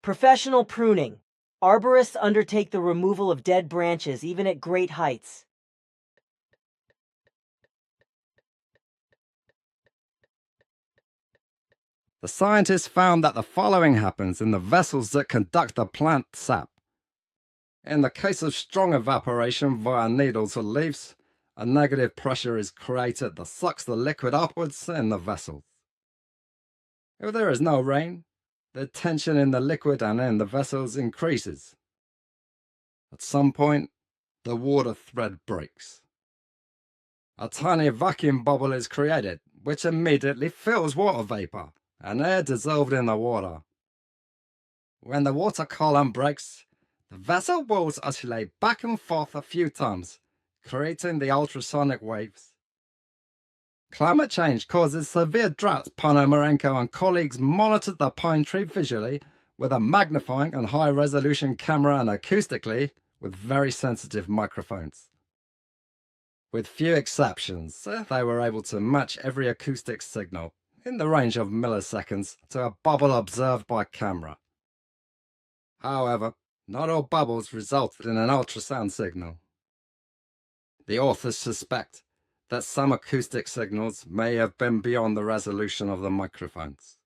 Professional pruning. Arborists undertake the removal of dead branches even at great heights. The scientists found that the following happens in the vessels that conduct the plant sap. In the case of strong evaporation via needles or leaves, a negative pressure is created that sucks the liquid upwards in the vessels. If there is no rain, the tension in the liquid and in the vessels increases. At some point, the water thread breaks. A tiny vacuum bubble is created, which immediately fills water vapor and air dissolved in the water. When the water column breaks, the vessel walls oscillate back and forth a few times, creating the ultrasonic waves. Climate change causes severe droughts. Ponomarenko and colleagues monitored the pine tree visually with a magnifying and high-resolution camera and acoustically with very sensitive microphones. With few exceptions, they were able to match every acoustic signal in the range of milliseconds to a bubble observed by camera. However, not all bubbles resulted in an ultrasound signal. The authors suspect that some acoustic signals may have been beyond the resolution of the microphones.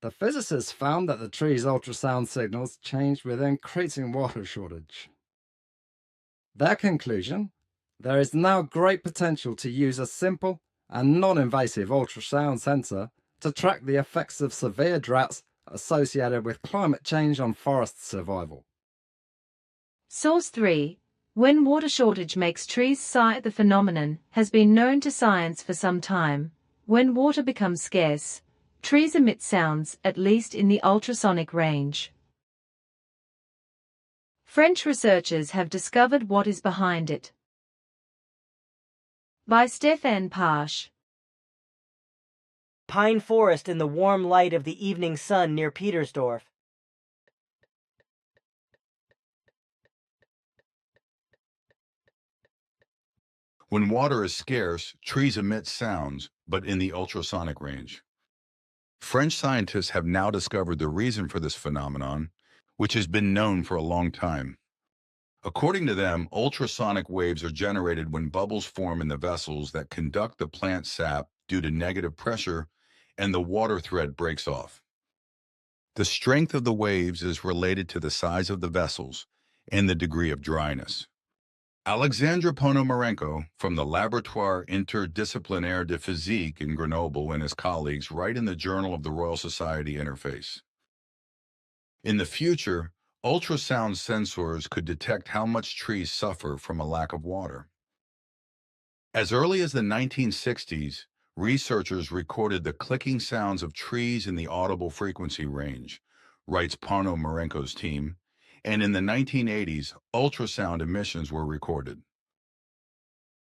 The physicists found that the tree's ultrasound signals changed with increasing water shortage. Their conclusion: there is now great potential to use a simple and non-invasive ultrasound sensor to track the effects of severe droughts associated with climate change on forest survival. Source 3. When water shortage makes trees sigh. The phenomenon has been known to science for some time. When water becomes scarce, trees emit sounds, at least in the ultrasonic range. French researchers have discovered what is behind it. By Stéphane Pache. Pine forest in the warm light of the evening sun near Petersdorf. When water is scarce, trees emit sounds, but in the ultrasonic range. French scientists have now discovered the reason for this phenomenon, which has been known for a long time. According to them, ultrasonic waves are generated when bubbles form in the vessels that conduct the plant sap due to negative pressure and the water thread breaks off. The strength of the waves is related to the size of the vessels and the degree of dryness. Alexandre Ponomarenko from the Laboratoire Interdisciplinaire de Physique in Grenoble and his colleagues write in the Journal of the Royal Society Interface. In the future, ultrasound sensors could detect how much trees suffer from a lack of water. As early as the 1960s, researchers recorded the clicking sounds of trees in the audible frequency range, writes Ponomarenko's team, and in the 1980s, ultrasound emissions were recorded.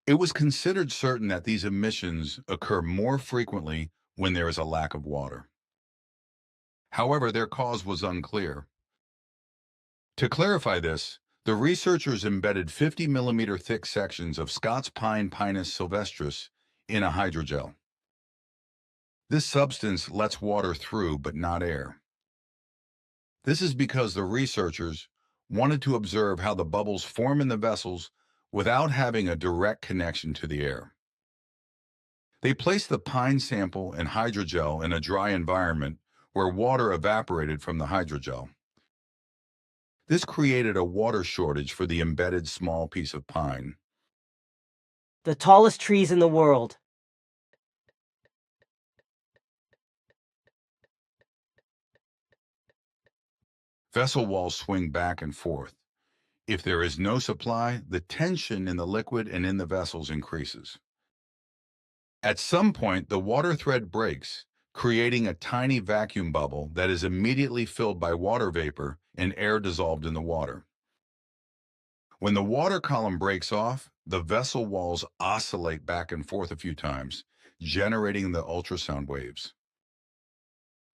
It was considered certain that these emissions occur more frequently when there is a lack of water. However, their cause was unclear. To clarify this, the researchers embedded 50-millimeter thick sections of Scots pine Pinus sylvestris in a hydrogel. This substance lets water through but not air. This is because the researchers wanted to observe how the bubbles form in the vessels without having a direct connection to the air. They placed the pine sample and hydrogel in a dry environment where water evaporated from the hydrogel. This created a water shortage for the embedded small piece of pine. The tallest trees in the world. Vessel walls swing back and forth. If there is no supply, the tension in the liquid and in the vessels increases. At some point, the water thread breaks, creating a tiny vacuum bubble that is immediately filled by water vapor and air dissolved in the water. When the water column breaks off, the vessel walls oscillate back and forth a few times, generating the ultrasound waves.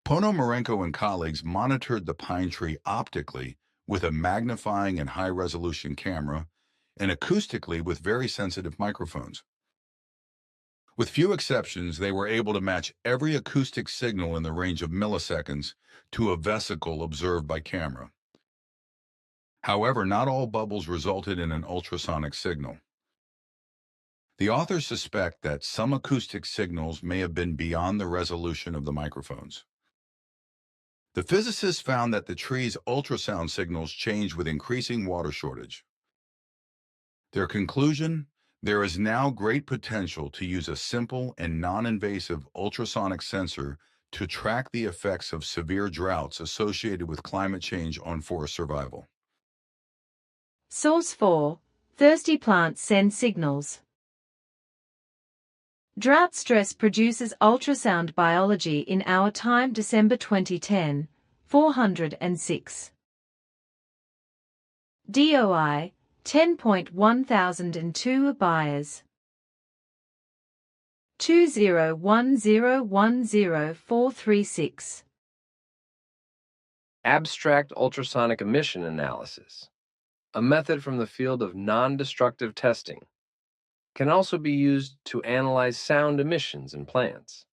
Ponomarenko and colleagues monitored the pine tree optically with a magnifying and high-resolution camera and acoustically with very sensitive microphones. With few exceptions, they were able to match every acoustic signal in the range of milliseconds to a vesicle observed by camera. However, not all bubbles resulted in an ultrasonic signal. The authors suspect that some acoustic signals may have been beyond the resolution of the microphones. The physicists found that the tree's ultrasound signals changed with increasing water shortage. Their conclusion: there is now great potential to use a simple and non-invasive ultrasonic sensor to track the effects of severe droughts associated with climate change on forest survival. Source 4. Thirsty plants send signals. Drought stress produces ultrasound biology in Our Time, December 2010, 406. DOI 10.1002 buyers 201010436. Abstract ultrasonic emission analysis, a method from the field of non-destructive testing, can also be used to analyze sound emissions in plants.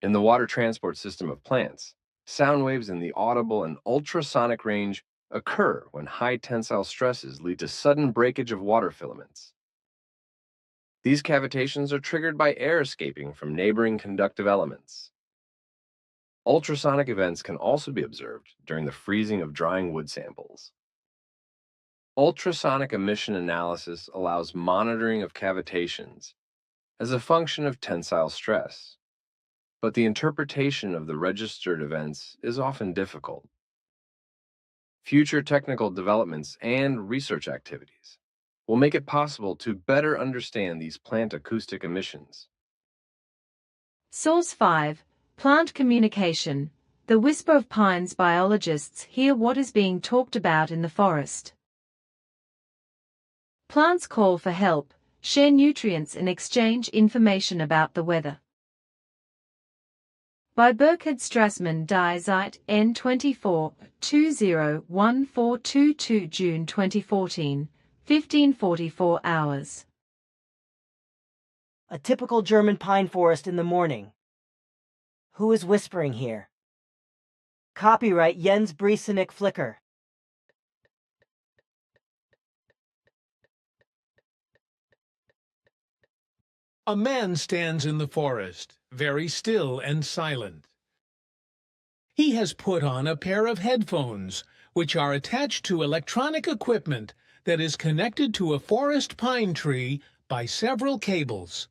In the water transport system of plants, sound waves in the audible and ultrasonic range occur when high tensile stresses lead to sudden breakage of water filaments. These cavitations are triggered by air escaping from neighboring conductive elements. Ultrasonic events can also be observed during the freezing of drying wood samples. Ultrasonic emission analysis allows monitoring of cavitations as a function of tensile stress, but the interpretation of the registered events is often difficult. Future technical developments and research activities will make it possible to better understand these plant acoustic emissions. Source 5. Plant communication. The whisper of pines. Biologists hear what is being talked about in the forest. Plants call for help, share nutrients and exchange information about the weather. By Burkhard Strassmann, Die Zeit, N24, 201422, June 2014, 1544 hours. A typical German pine forest in the morning. Who is whispering here? Copyright Jens Briesenig Flicker. A man stands in the forest, very still and silent. He has put on a pair of headphones, which are attached to electronic equipment that is connected to a forest pine tree by several cables.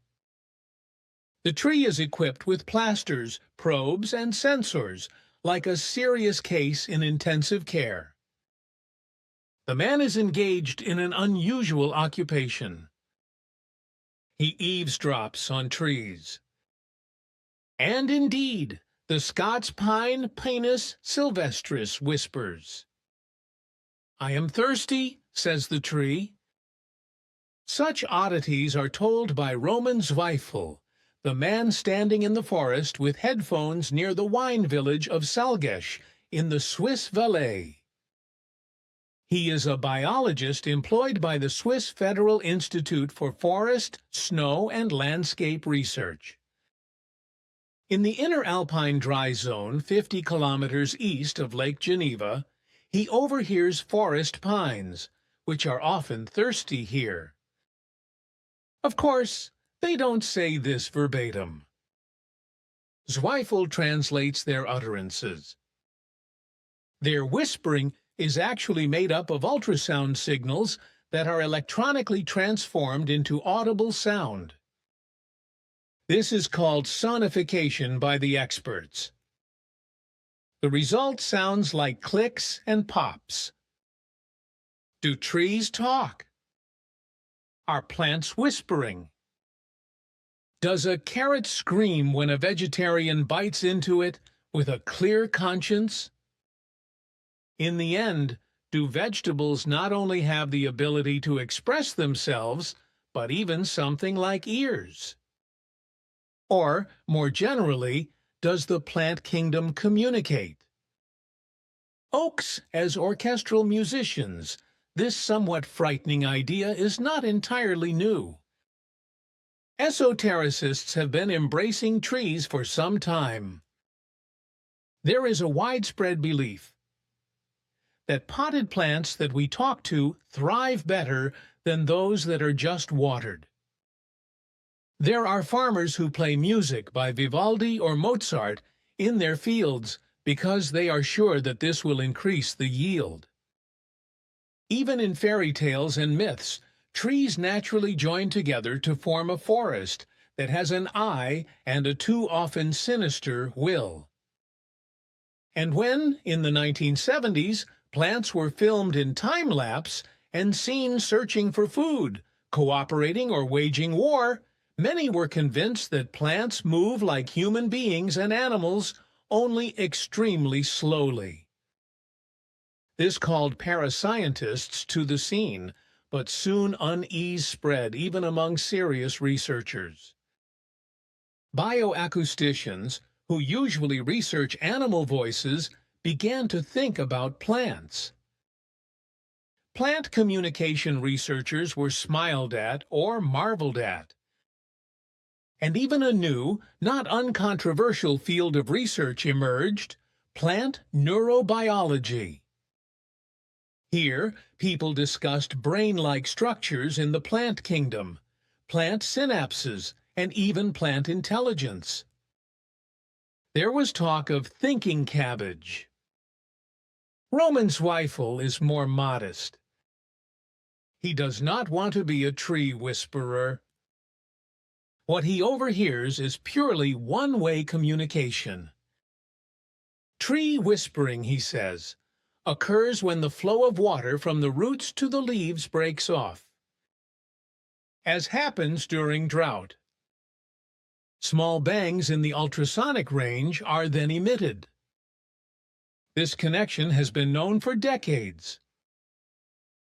The tree is equipped with plasters, probes, and sensors, like a serious case in intensive care. The man is engaged in an unusual occupation. He eavesdrops on trees. And indeed, the Scots pine, Pinus sylvestris, whispers. "I am thirsty," says the tree. Such oddities are told by Roman Zweifel, the man standing in the forest with headphones near the wine village of Salgesch in the Swiss Valais. He is a biologist employed by the Swiss Federal Institute for Forest, Snow, and Landscape Research. In the inner alpine dry zone 50 kilometers east of Lake Geneva, he overhears forest pines, which are often thirsty here. Of course, they don't say this verbatim. Zweifel translates their utterances. Their whispering is actually made up of ultrasound signals that are electronically transformed into audible sound. This is called sonification by the experts. The result sounds like clicks and pops. Do trees talk? Are plants whispering? Does a carrot scream when a vegetarian bites into it with a clear conscience? In the end, do vegetables not only have the ability to express themselves, but even something like ears? Or, more generally, does the plant kingdom communicate? Oaks as orchestral musicians, this somewhat frightening idea is not entirely new. Esotericists have been embracing trees for some time. There is a widespread belief that potted plants that we talk to thrive better than those that are just watered. There are farmers who play music by Vivaldi or Mozart in their fields because they are sure that this will increase the yield. Even in fairy tales and myths, trees naturally join together to form a forest that has an eye and a too often sinister will. And when, in the 1970s, plants were filmed in time-lapse and seen searching for food, cooperating or waging war, many were convinced that plants move like human beings and animals, only extremely slowly. This called parascientists to the scene, but soon unease spread even among serious researchers. Bioacousticians, who usually research animal voices, began to think about plants. Plant communication researchers were smiled at or marveled at. And even a new, not uncontroversial field of research emerged: plant neurobiology. Here, people discussed brain-like structures in the plant kingdom, plant synapses, and even plant intelligence. There was talk of thinking cabbage. Roman Zweifel is more modest. He does not want to be a tree whisperer. What he overhears is purely one-way communication. Tree whispering, he says, occurs when the flow of water from the roots to the leaves breaks off, as happens during drought. Small bangs in the ultrasonic range are then emitted. This connection has been known for decades.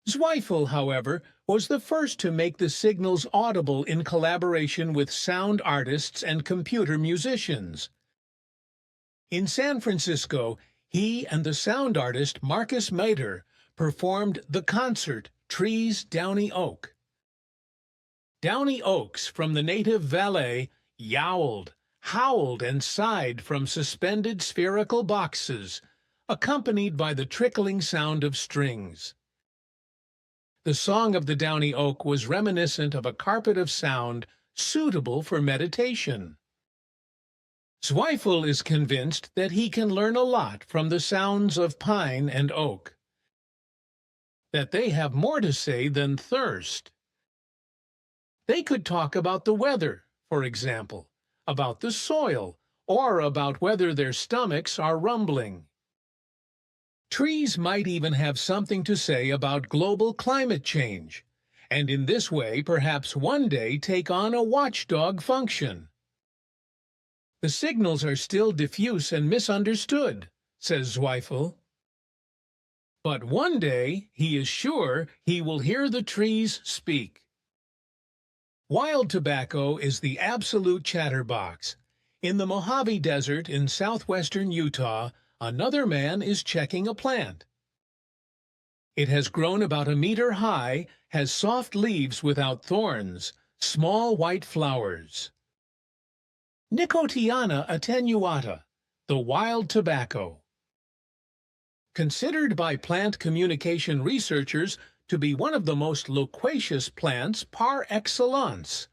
Zweifel, however, was the first to make the signals audible in collaboration with sound artists and computer musicians. In San Francisco, he and the sound artist Marcus Meier performed the concert Trees Downy Oak. Downy oaks from the native valley yowled, howled, and sighed from suspended spherical boxes, accompanied by the trickling sound of strings. The song of the downy oak was reminiscent of a carpet of sound suitable for meditation. Zweifel is convinced that he can learn a lot from the sounds of pine and oak, that they have more to say than thirst. They could talk about the weather, for example, about the soil, or about whether their stomachs are rumbling. Trees might even have something to say about global climate change, and in this way perhaps one day take on a watchdog function. The signals are still diffuse and misunderstood, says Zweifel. But one day, he is sure, he will hear the trees speak. Wild tobacco is the absolute chatterbox. In the Mojave Desert in southwestern Utah, another man is checking a plant. It has grown about a meter high, has soft leaves without thorns, small white flowers. Nicotiana attenuata, the wild tobacco. Considered by plant communication researchers to be one of the most loquacious plants par excellence.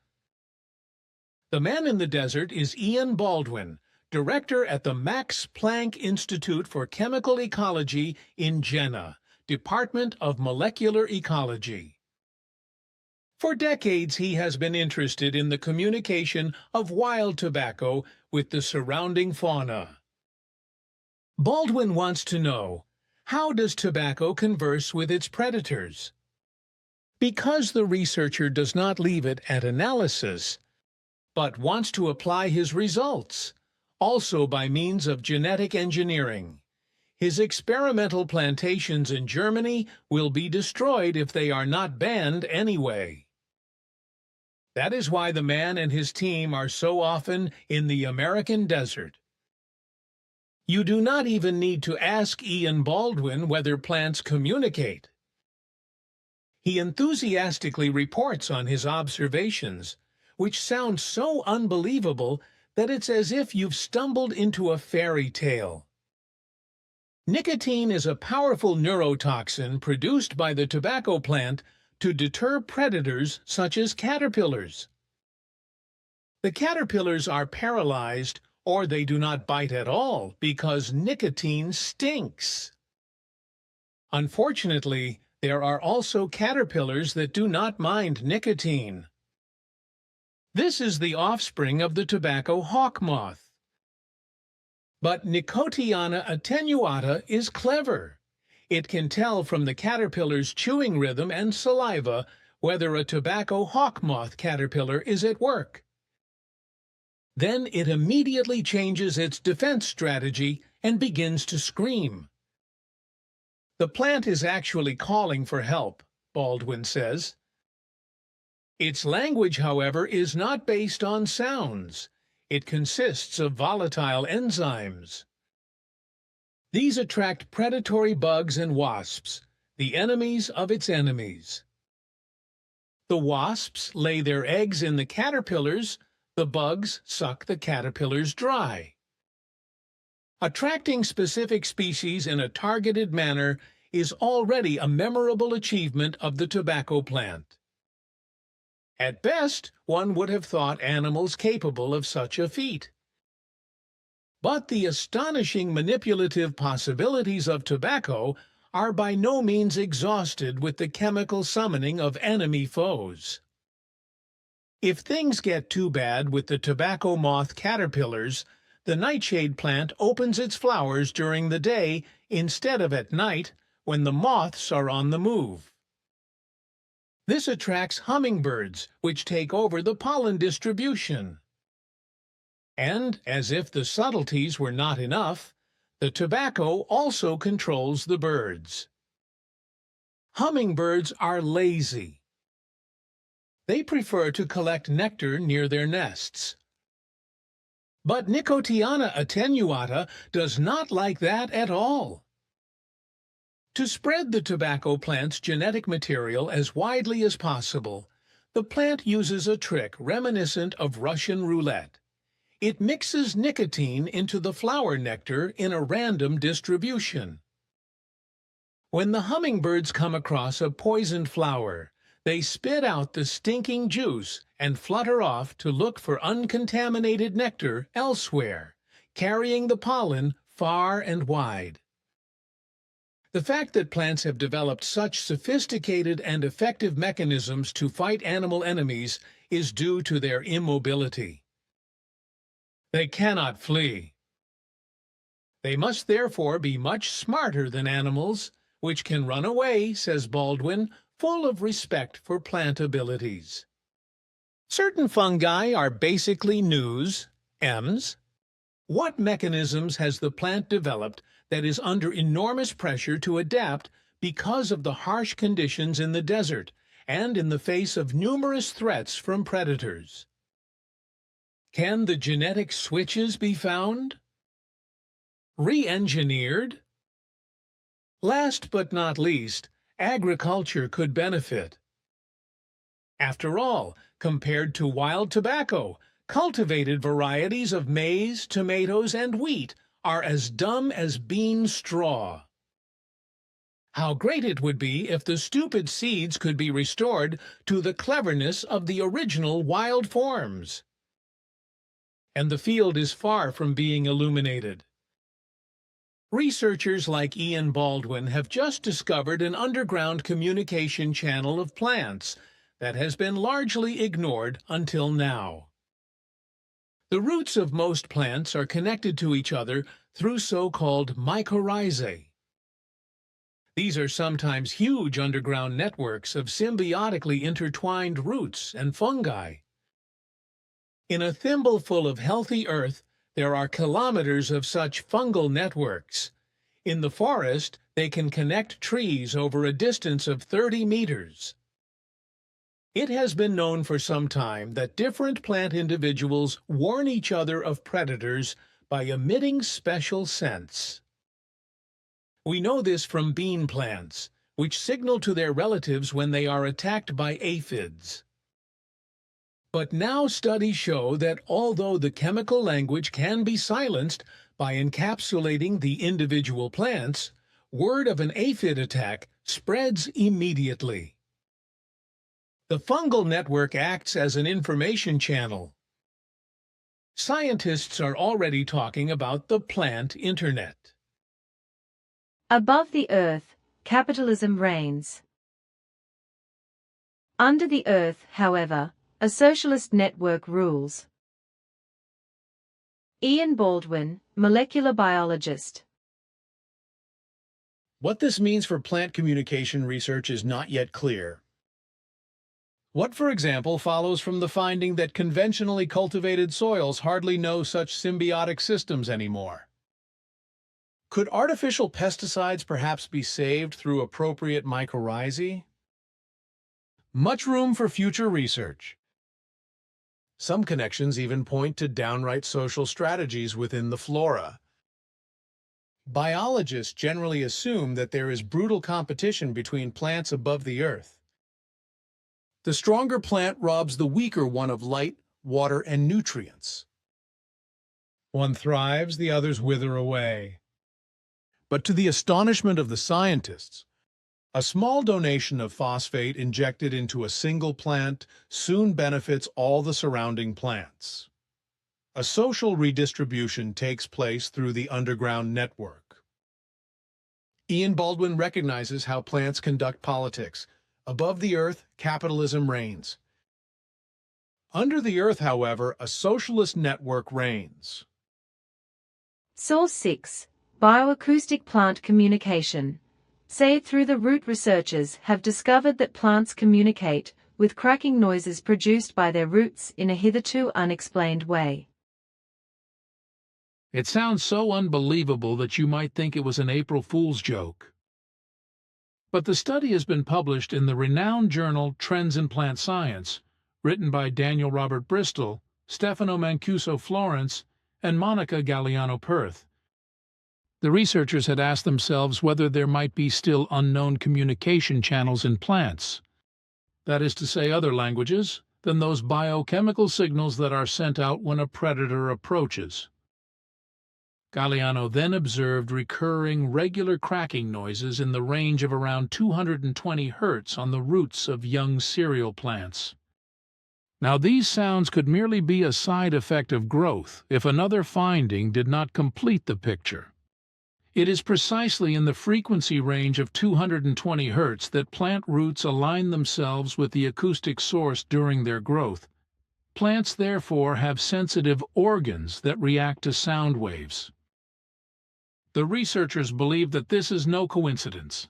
The man in the desert is Ian Baldwin, director at the Max Planck Institute for Chemical Ecology in Jena, Department of Molecular Ecology. For decades he has been interested in the communication of wild tobacco with the surrounding fauna. Baldwin wants to know, how does tobacco converse with its predators? Because the researcher does not leave it at analysis, but wants to apply his results, also by means of genetic engineering. His experimental plantations in Germany will be destroyed if they are not banned anyway. That is why the man and his team are so often in the American desert. You do not even need to ask Ian Baldwin whether plants communicate. He enthusiastically reports on his observations, which sound so unbelievable that it's as if you've stumbled into a fairy tale. Nicotine is a powerful neurotoxin produced by the tobacco plant to deter predators such as caterpillars. The caterpillars are paralyzed or they do not bite at all because nicotine stinks. Unfortunately, there are also caterpillars that do not mind nicotine. This is the offspring of the tobacco hawk moth. But Nicotiana attenuata is clever. It can tell from the caterpillar's chewing rhythm and saliva whether a tobacco hawk moth caterpillar is at work. Then it immediately changes its defense strategy and begins to scream. The plant is actually calling for help, Baldwin says. Its language, however, is not based on sounds. It consists of volatile enzymes. These attract predatory bugs and wasps, the enemies of its enemies. The wasps lay their eggs in the caterpillars, the bugs suck the caterpillars dry. Attracting specific species in a targeted manner is already a memorable achievement of the tobacco plant. At best, one would have thought animals capable of such a feat. But the astonishing manipulative possibilities of tobacco are by no means exhausted with the chemical summoning of enemy foes. If things get too bad with the tobacco moth caterpillars, the nightshade plant opens its flowers during the day instead of at night when the moths are on the move. This attracts hummingbirds, which take over the pollen distribution. And, as if the subtleties were not enough, the tobacco also controls the birds. Hummingbirds are lazy. They prefer to collect nectar near their nests. But Nicotiana attenuata does not like that at all. To spread the tobacco plant's genetic material as widely as possible, the plant uses a trick reminiscent of Russian roulette. It mixes nicotine into the flower nectar in a random distribution. When the hummingbirds come across a poisoned flower, they spit out the stinking juice and flutter off to look for uncontaminated nectar elsewhere, carrying the pollen far and wide. The fact that plants have developed such sophisticated and effective mechanisms to fight animal enemies is due to their immobility. They cannot flee. They must therefore be much smarter than animals, which can run away, says Baldwin, full of respect for plant abilities. Certain fungi are basically news, M's. What mechanisms has the plant developed that is under enormous pressure to adapt because of the harsh conditions in the desert and in the face of numerous threats from predators? Can the genetic switches be found? Re-engineered? Last but not least, agriculture could benefit. After all, compared to wild tobacco, cultivated varieties of maize, tomatoes, and wheat are as dumb as bean straw. How great it would be if the stupid seeds could be restored to the cleverness of the original wild forms. And the field is far from being illuminated. Researchers like Ian Baldwin have just discovered an underground communication channel of plants that has been largely ignored until now. The roots of most plants are connected to each other through so-called mycorrhizae. These are sometimes huge underground networks of symbiotically intertwined roots and fungi. In a thimbleful of healthy earth, there are kilometers of such fungal networks. In the forest, they can connect trees over a distance of 30 meters. It has been known for some time that different plant individuals warn each other of predators by emitting special scents. We know this from bean plants, which signal to their relatives when they are attacked by aphids. But now studies show that although the chemical language can be silenced by encapsulating the individual plants, word of an aphid attack spreads immediately. The fungal network acts as an information channel. Scientists are already talking about the plant internet. Above the earth, capitalism reigns. Under the earth, however, a socialist network rules. Ian Baldwin, molecular biologist. What this means for plant communication research is not yet clear. What, for example, follows from the finding that conventionally cultivated soils hardly know such symbiotic systems anymore? Could artificial pesticides perhaps be saved through appropriate mycorrhizae? Much room for future research. Some connections even point to downright social strategies within the flora. Biologists generally assume that there is brutal competition between plants above the earth. The stronger plant robs the weaker one of light, water, and nutrients. One thrives, the others wither away. But to the astonishment of the scientists, a small donation of phosphate injected into a single plant soon benefits all the surrounding plants. A social redistribution takes place through the underground network. Ian Baldwin recognizes how plants conduct politics. Above the earth, capitalism reigns. Under the earth, however, a socialist network reigns. Source 6. Bioacoustic plant communication. Say through the root researchers have discovered that plants communicate with cracking noises produced by their roots in a hitherto unexplained way. It sounds so unbelievable that you might think it was an April Fool's joke. But the study has been published in the renowned journal Trends in Plant Science, written by Daniel Robert Bristol, Stefano Mancuso Florence, and Monica Galliano Perth. The researchers had asked themselves whether there might be still unknown communication channels in plants, that is to say, other languages than those biochemical signals that are sent out when a predator approaches. Galliano then observed recurring, regular cracking noises in the range of around 220 Hz on the roots of young cereal plants. Now, these sounds could merely be a side effect of growth if another finding did not complete the picture. It is precisely in the frequency range of 220 Hz that plant roots align themselves with the acoustic source during their growth. Plants, therefore, have sensitive organs that react to sound waves. The researchers believe that this is no coincidence.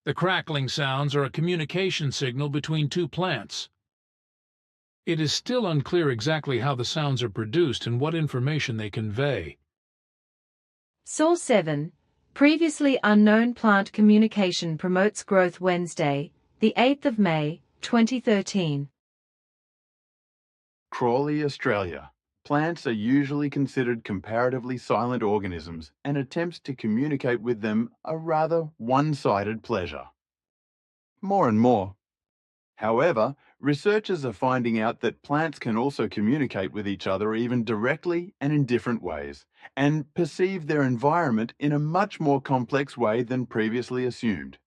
The crackling sounds are a communication signal between two plants. It is still unclear exactly how the sounds are produced and what information they convey. Source 7. Previously unknown plant communication promotes growth. Wednesday, the 8th of May, 2013. Crawley, Australia. Plants are usually considered comparatively silent organisms, and attempts to communicate with them are rather one-sided pleasure. More and more. However, researchers are finding out that plants can also communicate with each other even directly and in different ways, and perceive their environment in a much more complex way than previously assumed.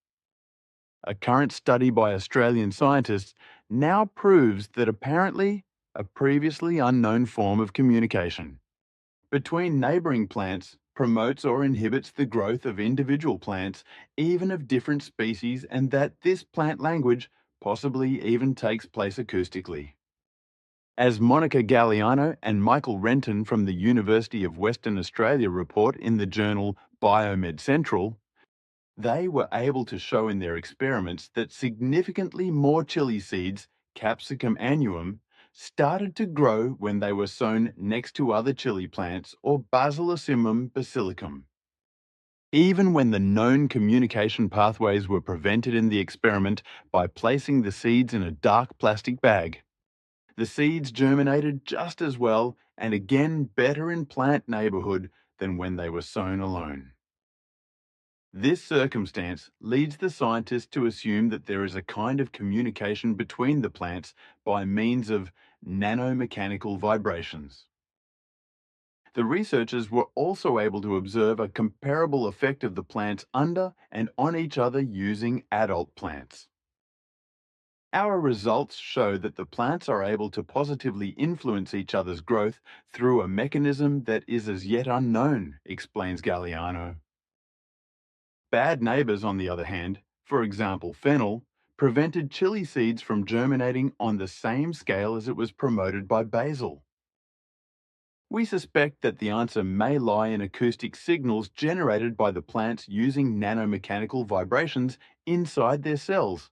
A current study by Australian scientists now proves that apparently a previously unknown form of communication between neighbouring plants promotes or inhibits the growth of individual plants, even of different species, and that this plant language possibly even takes place acoustically. As Monica Galliano and Michael Renton from the University of Western Australia report in the journal Biomed Central, they were able to show in their experiments that significantly more chili seeds, Capsicum annuum, started to grow when they were sown next to other chili plants or Basilicum basilicum. Even when the known communication pathways were prevented in the experiment by placing the seeds in a dark plastic bag, the seeds germinated just as well and again better in plant neighborhood than when they were sown alone. This circumstance leads the scientists to assume that there is a kind of communication between the plants by means of nanomechanical vibrations. The researchers were also able to observe a comparable effect of the plants under and on each other using adult plants. Our results show that the plants are able to positively influence each other's growth through a mechanism that is as yet unknown, explains Galliano. Bad neighbors, on the other hand, for example fennel, prevented chili seeds from germinating on the same scale as it was promoted by basil. We suspect that the answer may lie in acoustic signals generated by the plants using nanomechanical vibrations inside their cells,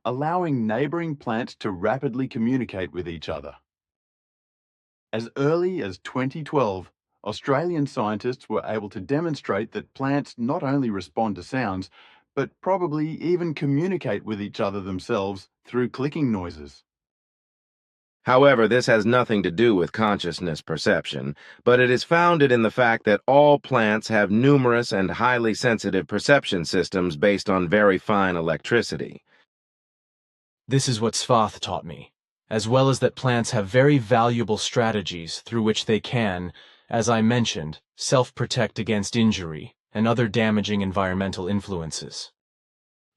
allowing neighboring plants to rapidly communicate with each other. As early as 2012, Australian scientists were able to demonstrate that plants not only respond to sounds, but probably even communicate with each other themselves through clicking noises. However, this has nothing to do with consciousness perception, but it is founded in the fact that all plants have numerous and highly sensitive perception systems based on very fine electricity. This is what Svath taught me, as well as that plants have very valuable strategies through which they can, as I mentioned, self-protect against injury and other damaging environmental influences.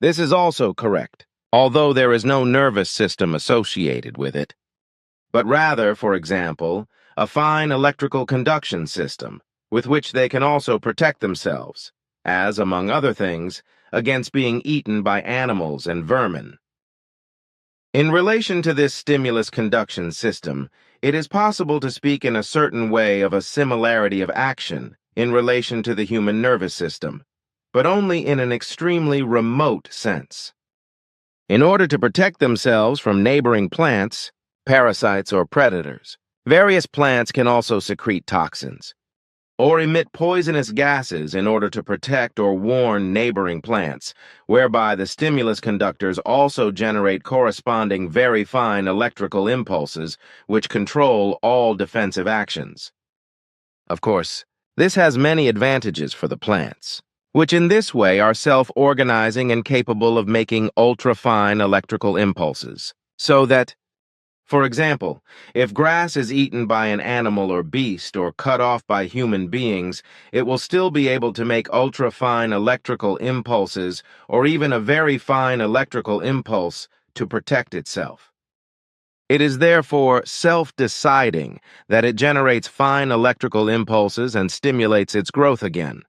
This is also correct, although there is no nervous system associated with it, but rather, for example, a fine electrical conduction system with which they can also protect themselves, as, among other things, against being eaten by animals and vermin. In relation to this stimulus conduction system, it is possible to speak in a certain way of a similarity of action in relation to the human nervous system, but only in an extremely remote sense. In order to protect themselves from neighboring plants, parasites or predators, various plants can also secrete toxins, or emit poisonous gases in order to protect or warn neighboring plants, whereby the stimulus conductors also generate corresponding very fine electrical impulses which control all defensive actions. Of course, this has many advantages for the plants, which in this way are self-organizing and capable of making ultra-fine electrical impulses, so that, for example, if grass is eaten by an animal or beast or cut off by human beings, it will still be able to make ultra-fine electrical impulses or even a very fine electrical impulse to protect itself. It is therefore self-deciding that it generates fine electrical impulses and stimulates its growth again,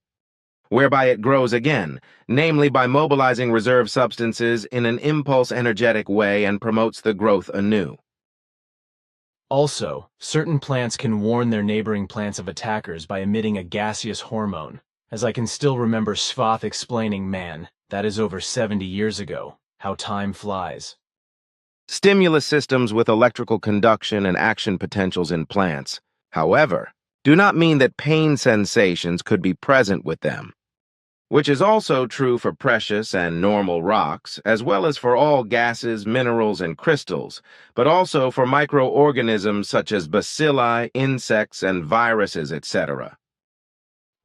whereby it grows again, namely by mobilizing reserve substances in an impulse-energetic way and promotes the growth anew. Also, certain plants can warn their neighboring plants of attackers by emitting a gaseous hormone, as I can still remember Svath explaining, man, that is over 70 years ago, how time flies. Stimulus systems with electrical conduction and action potentials in plants, however, do not mean that pain sensations could be present with them, which is also true for precious and normal rocks, as well as for all gases, minerals, and crystals, but also for microorganisms such as bacilli, insects, and viruses, etc.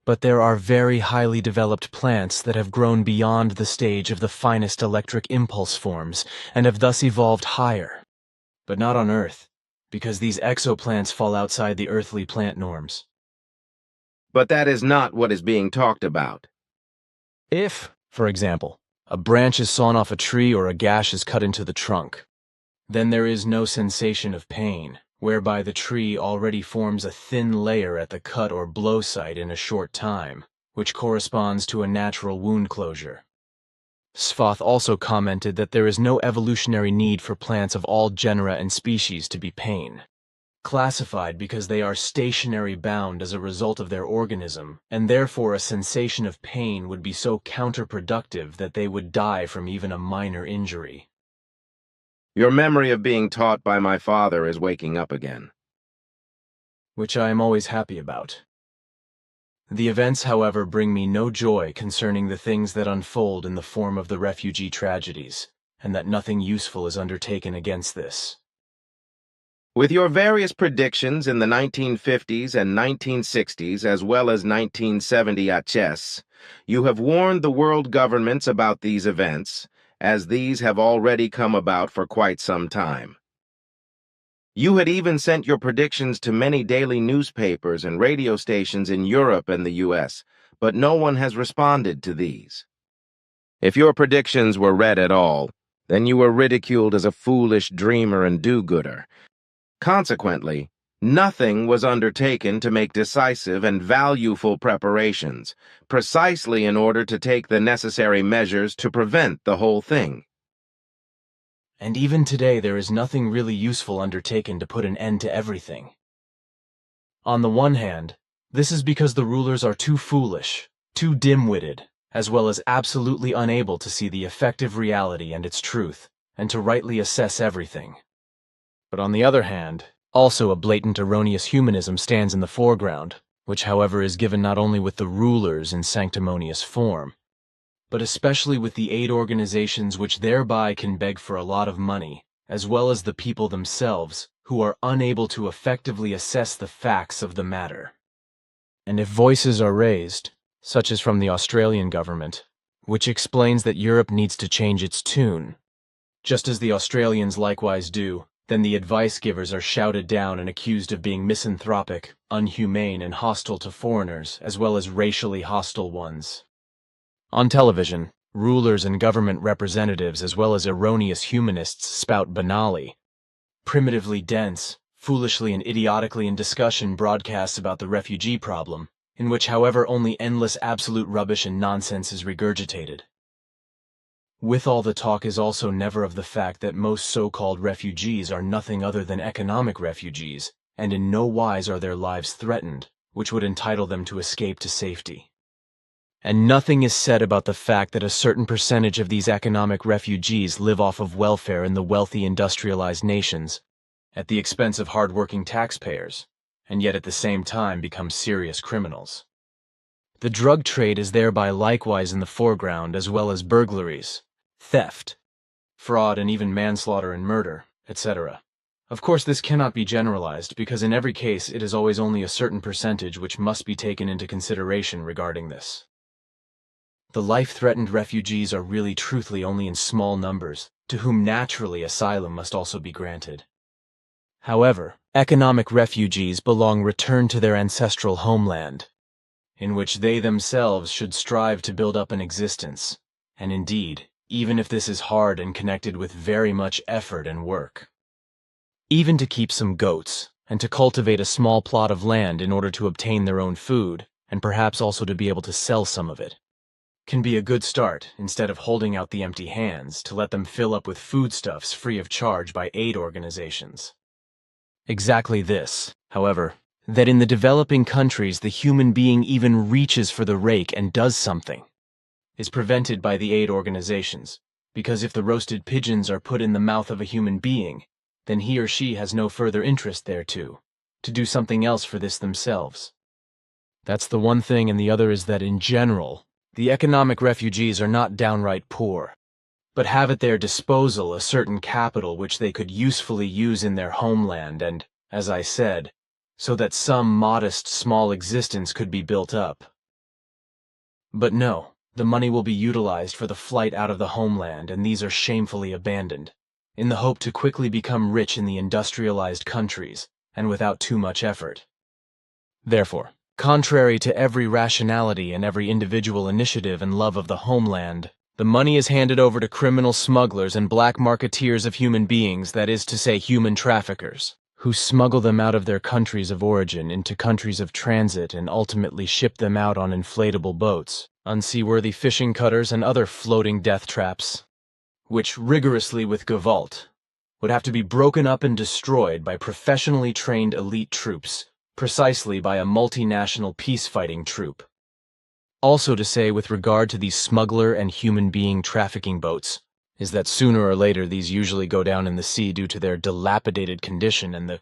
But there are very highly developed plants that have grown beyond the stage of the finest electric impulse forms and have thus evolved higher. But not on Earth, because these exoplants fall outside the earthly plant norms. But that is not what is being talked about. If, for example, a branch is sawn off a tree or a gash is cut into the trunk, then there is no sensation of pain, whereby the tree already forms a thin layer at the cut or blow site in a short time, which corresponds to a natural wound closure. Svath also commented that there is no evolutionary need for plants of all genera and species to be pain, classified because they are stationary bound as a result of their organism, and therefore a sensation of pain would be so counterproductive that they would die from even a minor injury. Your memory of being taught by my father is waking up again. Which I am always happy about. The events, however, bring me no joy concerning the things that unfold in the form of the refugee tragedies, and that nothing useful is undertaken against this. With your various predictions in the 1950s and 1960s as well as 1970 HS, You have warned the world governments about these events, as these have already come about for quite some time. You had even sent your predictions to many daily newspapers and radio stations in Europe and the US, but no one has responded to these. If your predictions were read at all, then you were ridiculed as a foolish dreamer and do-gooder. Consequently, nothing was undertaken to make decisive and valueful preparations, precisely in order to take the necessary measures to prevent the whole thing. And even today there is nothing really useful undertaken to put an end to everything. On the one hand, this is because the rulers are too foolish, too dim-witted, as well as absolutely unable to see the effective reality and its truth, and to rightly assess everything. But on the other hand, also a blatant erroneous humanism stands in the foreground, which however is given not only with the rulers in sanctimonious form, but especially with the aid organizations which thereby can beg for a lot of money, as well as the people themselves, who are unable to effectively assess the facts of the matter. And if voices are raised, such as from the Australian government, which explains that Europe needs to change its tune, just as the Australians likewise do, then the advice givers are shouted down and accused of being misanthropic, unhumane, and hostile to foreigners, as well as racially hostile ones. On television, rulers and government representatives as well as erroneous humanists spout banally, primitively dense, foolishly and idiotically in discussion broadcasts about the refugee problem, in which however only endless absolute rubbish and nonsense is regurgitated. With all the talk is also never of the fact that most so-called refugees are nothing other than economic refugees, and in no wise are their lives threatened, which would entitle them to escape to safety. And nothing is said about the fact that a certain percentage of these economic refugees live off of welfare in the wealthy industrialized nations, at the expense of hard-working taxpayers, and yet at the same time become serious criminals. The drug trade is thereby likewise in the foreground, as well as burglaries, theft, fraud, and even manslaughter and murder, etc. Of course, this cannot be generalized, because in every case it is always only a certain percentage which must be taken into consideration regarding this. The life-threatened refugees are really truthfully only in small numbers, to whom naturally asylum must also be granted. However, economic refugees belong returned to their ancestral homeland, in which they themselves should strive to build up an existence, and indeed, even if this is hard and connected with very much effort and work. Even to keep some goats, and to cultivate a small plot of land in order to obtain their own food, and perhaps also to be able to sell some of it, can be a good start instead of holding out the empty hands to let them fill up with foodstuffs free of charge by aid organizations. Exactly this, however, that in the developing countries the human being even reaches for the rake and does something, is prevented by the aid organizations, because if the roasted pigeons are put in the mouth of a human being, then he or she has no further interest thereto, to do something else for this themselves. That's the one thing, and the other is that in general, the economic refugees are not downright poor, but have at their disposal a certain capital which they could usefully use in their homeland and, as I said, so that some modest small existence could be built up. But no, the money will be utilized for the flight out of the homeland, and these are shamefully abandoned, in the hope to quickly become rich in the industrialized countries, and without too much effort. Therefore, contrary to every rationality and every individual initiative and love of the homeland, the money is handed over to criminal smugglers and black marketeers of human beings, that is to say human traffickers, who smuggle them out of their countries of origin into countries of transit and ultimately ship them out on inflatable boats, unseaworthy fishing cutters, and other floating death traps, which rigorously with Gevalt would have to be broken up and destroyed by professionally trained elite troops, precisely by a multinational peace-fighting troop. Also to say with regard to these smuggler and human being trafficking boats, is that sooner or later these usually go down in the sea due to their dilapidated condition and the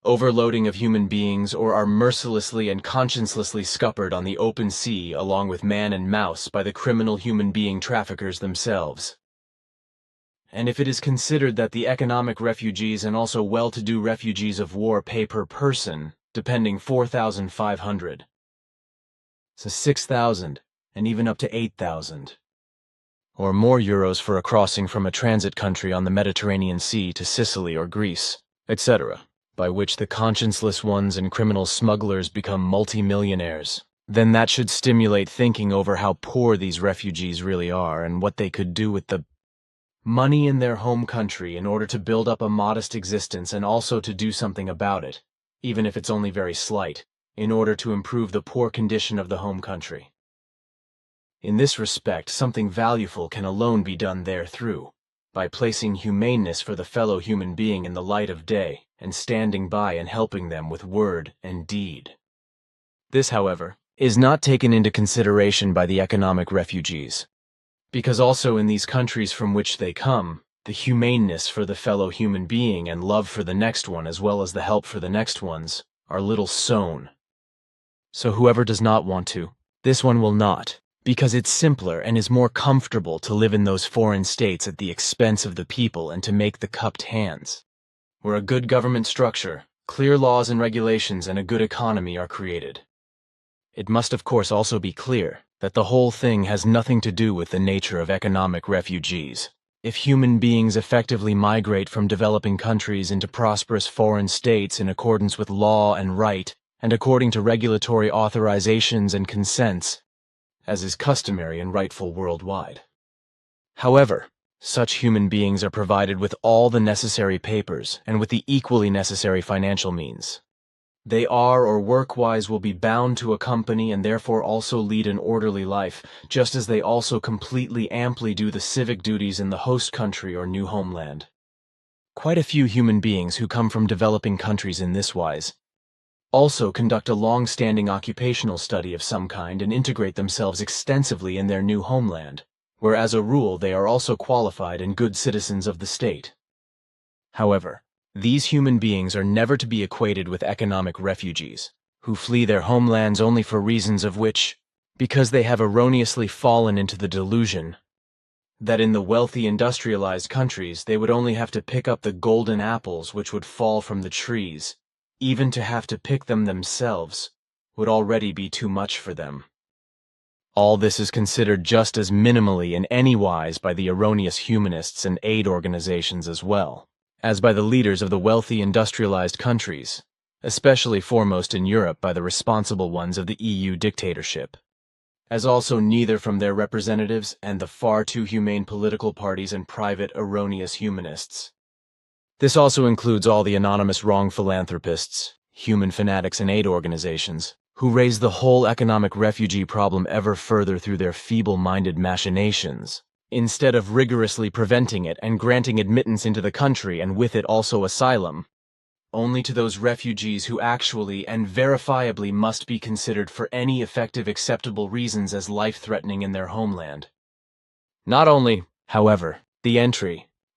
overloading of human beings, or are mercilessly and consciencelessly scuppered on the open sea along with man and mouse by the criminal human being traffickers themselves. And if it is considered that the economic refugees and also well-to-do refugees of war pay per person, depending 4,500, so 6,000, and even up to 8,000 or more euros for a crossing from a transit country on the Mediterranean Sea to Sicily or Greece, etc., by which the conscienceless ones and criminal smugglers become multimillionaires, then that should stimulate thinking over how poor these refugees really are and what they could do with the money in their home country in order to build up a modest existence and also to do something about it, even if it's only very slight, in order to improve the poor condition of the home country. In this respect, something valuable can alone be done therethrough, by placing humaneness for the fellow human being in the light of day and standing by and helping them with word and deed. This, however, is not taken into consideration by the economic refugees, because also in these countries from which they come, the humaneness for the fellow human being and love for the next one as well as the help for the next ones are little sown. So whoever does not want to, this one will not, because it's simpler and is more comfortable to live in those foreign states at the expense of the people and to make the cupped hands, where a good government structure, clear laws and regulations, and a good economy are created. It must of course also be clear that the whole thing has nothing to do with the nature of economic refugees. If human beings effectively migrate from developing countries into prosperous foreign states in accordance with law and right, and according to regulatory authorizations and consents, as is customary and rightful worldwide. However, such human beings are provided with all the necessary papers and with the equally necessary financial means. They are or work-wise will be bound to a company and therefore also lead an orderly life, just as they also completely amply do the civic duties in the host country or new homeland. Quite a few human beings who come from developing countries in this wise also conduct a long-standing occupational study of some kind and integrate themselves extensively in their new homeland, where as a rule they are also qualified and good citizens of the state. However, these human beings are never to be equated with economic refugees, who flee their homelands only for reasons of which, because they have erroneously fallen into the delusion that in the wealthy industrialized countries they would only have to pick up the golden apples which would fall from the trees. Even to have to pick them themselves would already be too much for them. All this is considered just as minimally in any wise by the erroneous humanists and aid organizations as well, as by the leaders of the wealthy industrialized countries, especially foremost in Europe by the responsible ones of the EU dictatorship, as also neither from their representatives and the far too humane political parties and private erroneous humanists. This also includes all the anonymous wrong philanthropists, human fanatics and aid organizations, who raise the whole economic refugee problem ever further through their feeble-minded machinations, instead of rigorously preventing it and granting admittance into the country and with it also asylum, only to those refugees who actually and verifiably must be considered for any effective acceptable reasons as life-threatening in their homeland. Not only, however,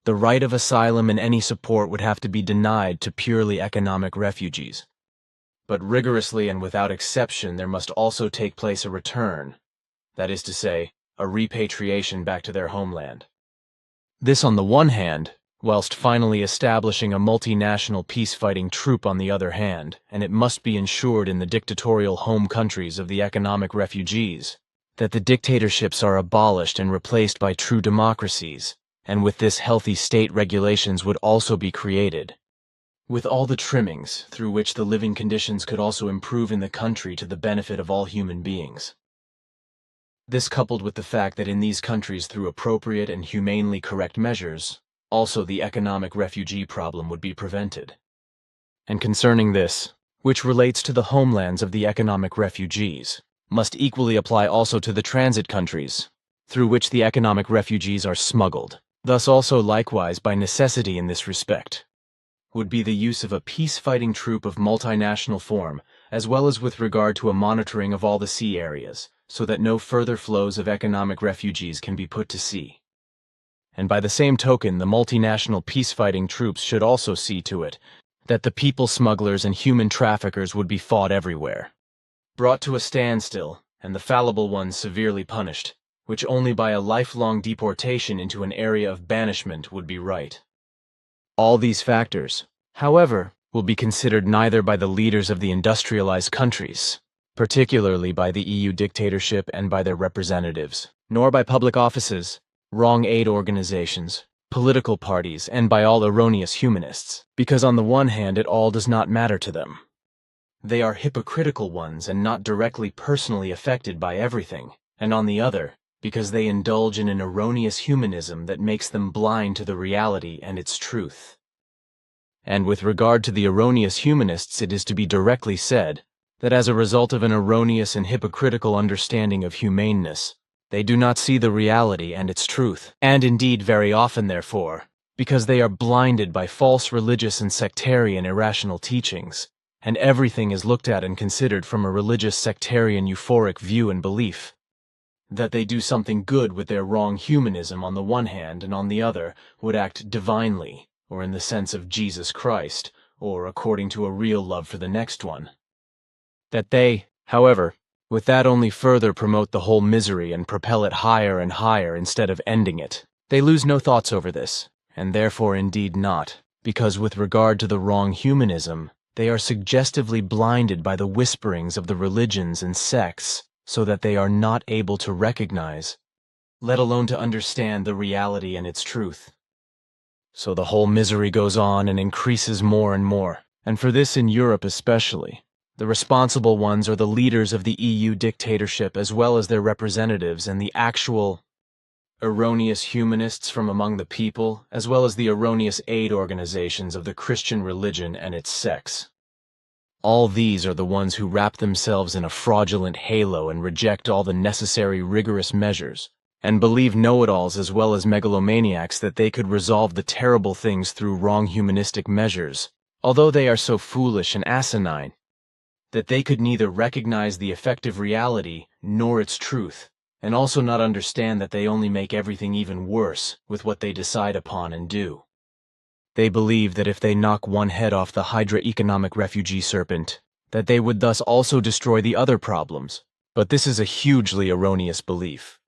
the right of asylum and any support would have to be denied to purely economic refugees, but rigorously and without exception there must also take place a return, that is to say, a repatriation back to their homeland. This on the one hand, whilst finally establishing a multinational peace-fighting troop on the other hand, and it must be ensured in the dictatorial home countries of the economic refugees that the dictatorships are abolished and replaced by true democracies, and with this healthy state regulations would also be created, with all the trimmings through which the living conditions could also improve in the country to the benefit of all human beings. This coupled with the fact that in these countries through appropriate and humanely correct measures, also the economic refugee problem would be prevented. And concerning this, which relates to the homelands of the economic refugees, must equally apply also to the transit countries, through which the economic refugees are smuggled. Thus also likewise by necessity in this respect would be the use of a peace-fighting troop of multinational form, as well as with regard to a monitoring of all the sea areas, so that no further flows of economic refugees can be put to sea. And by the same token, the multinational peace-fighting troops should also see to it that the people smugglers and human traffickers would be fought everywhere, brought to a standstill, and the fallible ones severely punished, which only by a lifelong deportation into an area of banishment would be right. All these factors, however, will be considered neither by the leaders of the industrialized countries, particularly by the EU dictatorship and by their representatives, nor by public offices, wrong aid organizations, political parties, and by all erroneous humanists, because on the one hand it all does not matter to them. They are hypocritical ones and not directly personally affected by everything, and on the other, because they indulge in an erroneous humanism that makes them blind to the reality and its truth. And with regard to the erroneous humanists, it is to be directly said that as a result of an erroneous and hypocritical understanding of humaneness, they do not see the reality and its truth, and indeed very often, therefore, because they are blinded by false religious and sectarian irrational teachings, and everything is looked at and considered from a religious sectarian euphoric view and belief, that they do something good with their wrong humanism on the one hand, and on the other would act divinely, or in the sense of Jesus Christ, or according to a real love for the next one. That they, however, with that only further promote the whole misery and propel it higher and higher instead of ending it. They lose no thoughts over this, and therefore indeed not, because with regard to the wrong humanism, they are suggestively blinded by the whisperings of the religions and sects, so that they are not able to recognize, let alone to understand the reality and its truth. So the whole misery goes on and increases more and more, and for this in Europe especially. The responsible ones are the leaders of the EU dictatorship as well as their representatives and the actual erroneous humanists from among the people, as well as the erroneous aid organizations of the Christian religion and its sects. All these are the ones who wrap themselves in a fraudulent halo and reject all the necessary rigorous measures, and believe know-it-alls as well as megalomaniacs that they could resolve the terrible things through wrong humanistic measures, although they are so foolish and asinine that they could neither recognize the effective reality nor its truth, and also not understand that they only make everything even worse with what they decide upon and do. They believe that if they knock one head off the Hydra economic refugee serpent, that they would thus also destroy the other problems. But this is a hugely erroneous belief,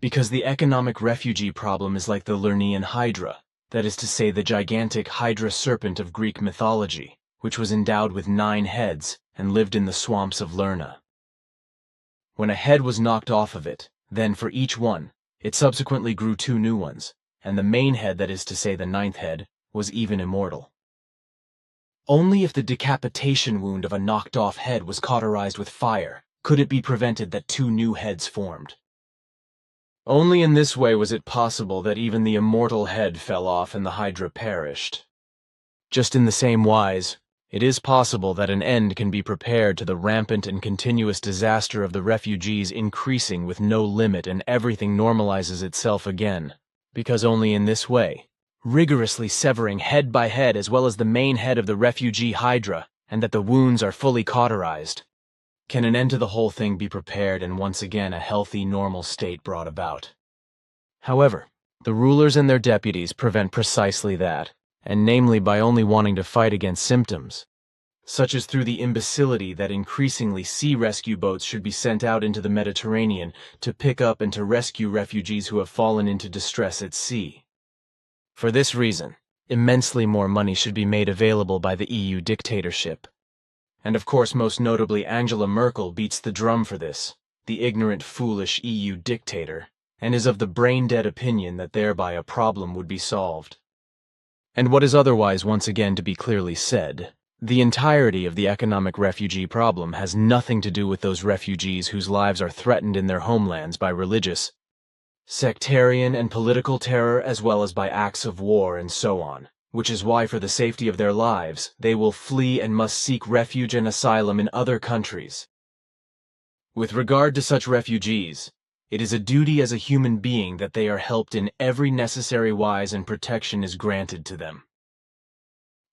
because the economic refugee problem is like the Lernaean Hydra, that is to say the gigantic Hydra serpent of Greek mythology, which was endowed with 9 heads and lived in the swamps of Lerna. When a head was knocked off of it, then for each one, it subsequently grew 2 new ones, and the main head, that is to say the 9th head, was even immortal. Only if the decapitation wound of a knocked-off head was cauterized with fire could it be prevented that 2 new heads formed. Only in this way was it possible that even the immortal head fell off and the Hydra perished. Just in the same wise, it is possible that an end can be prepared to the rampant and continuous disaster of the refugees increasing with no limit and everything normalizes itself again, because only in this way, rigorously severing head by head as well as the main head of the refugee Hydra, and that the wounds are fully cauterized, can an end to the whole thing be prepared and once again a healthy, normal state brought about. However, the rulers and their deputies prevent precisely that, and namely by only wanting to fight against symptoms, such as through the imbecility that increasingly sea rescue boats should be sent out into the Mediterranean to pick up and to rescue refugees who have fallen into distress at sea. For this reason, immensely more money should be made available by the EU dictatorship. And of course most notably Angela Merkel beats the drum for this, the ignorant, foolish EU dictator, and is of the brain-dead opinion that thereby a problem would be solved. And what is otherwise once again to be clearly said, the entirety of the economic refugee problem has nothing to do with those refugees whose lives are threatened in their homelands by religious, sectarian, and political terror as well as by acts of war and so on, which is why for the safety of their lives they will flee and must seek refuge and asylum in other countries. With regard to such refugees, it is a duty as a human being that they are helped in every necessary wise and protection is granted to them.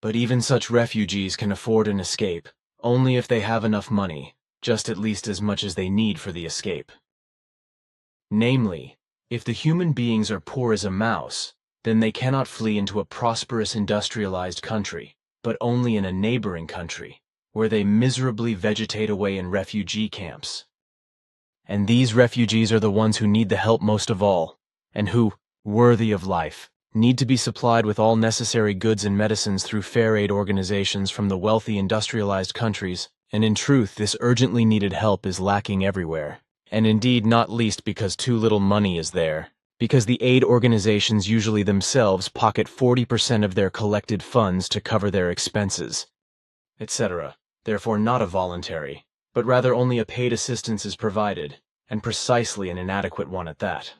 But even such refugees can afford an escape, only if they have enough money, just at least as much as they need for the escape. Namely, if the human beings are poor as a mouse, then they cannot flee into a prosperous industrialized country, but only in a neighboring country, where they miserably vegetate away in refugee camps. And these refugees are the ones who need the help most of all, and who, worthy of life, need to be supplied with all necessary goods and medicines through fair aid organizations from the wealthy industrialized countries And in truth, this urgently needed help is lacking everywhere. And indeed not least because too little money is there. Because the aid organizations usually themselves pocket 40% of their collected funds to cover their expenses, etc. Therefore not a voluntary, but rather only a paid assistance is provided, and precisely an inadequate one at that.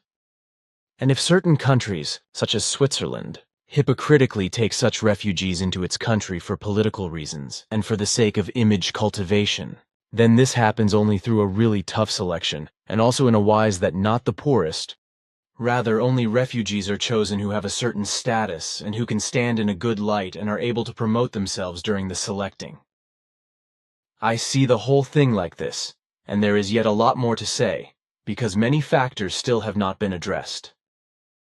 And if certain countries, such as Switzerland, hypocritically take such refugees into its country for political reasons and for the sake of image cultivation, then this happens only through a really tough selection, and also in a wise that not the poorest. Rather, only refugees are chosen who have a certain status and who can stand in a good light and are able to promote themselves during the selecting. I see the whole thing like this, and there is yet a lot more to say, because many factors still have not been addressed.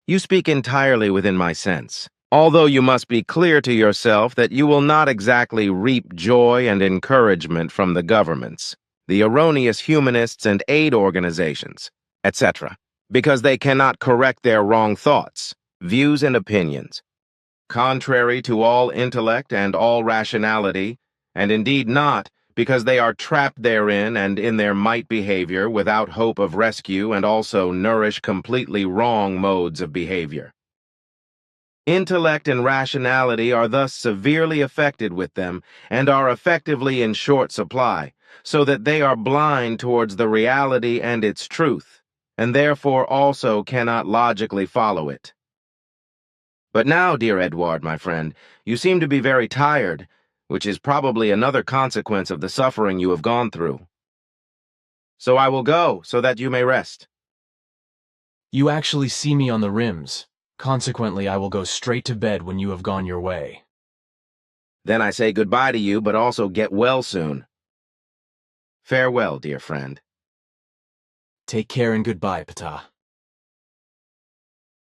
You speak entirely within my sense, although you must be clear to yourself that you will not exactly reap joy and encouragement from the governments, the erroneous humanists and aid organizations, etc., because they cannot correct their wrong thoughts, views, and opinions. Contrary to all intellect and all rationality, and indeed not, because they are trapped therein and in their might behavior without hope of rescue and also nourish completely wrong modes of behavior. Intellect and rationality are thus severely affected with them and are effectively in short supply, so that they are blind towards the reality and its truth, and therefore also cannot logically follow it. But now, dear Edward, my friend, you seem to be very tired, which is probably another consequence of the suffering you have gone through. So I will go, so that you may rest. You actually see me on the rims. Consequently, I will go straight to bed when you have gone your way. Then I say goodbye to you, but also get well soon. Farewell, dear friend. Take care and goodbye, Ptah.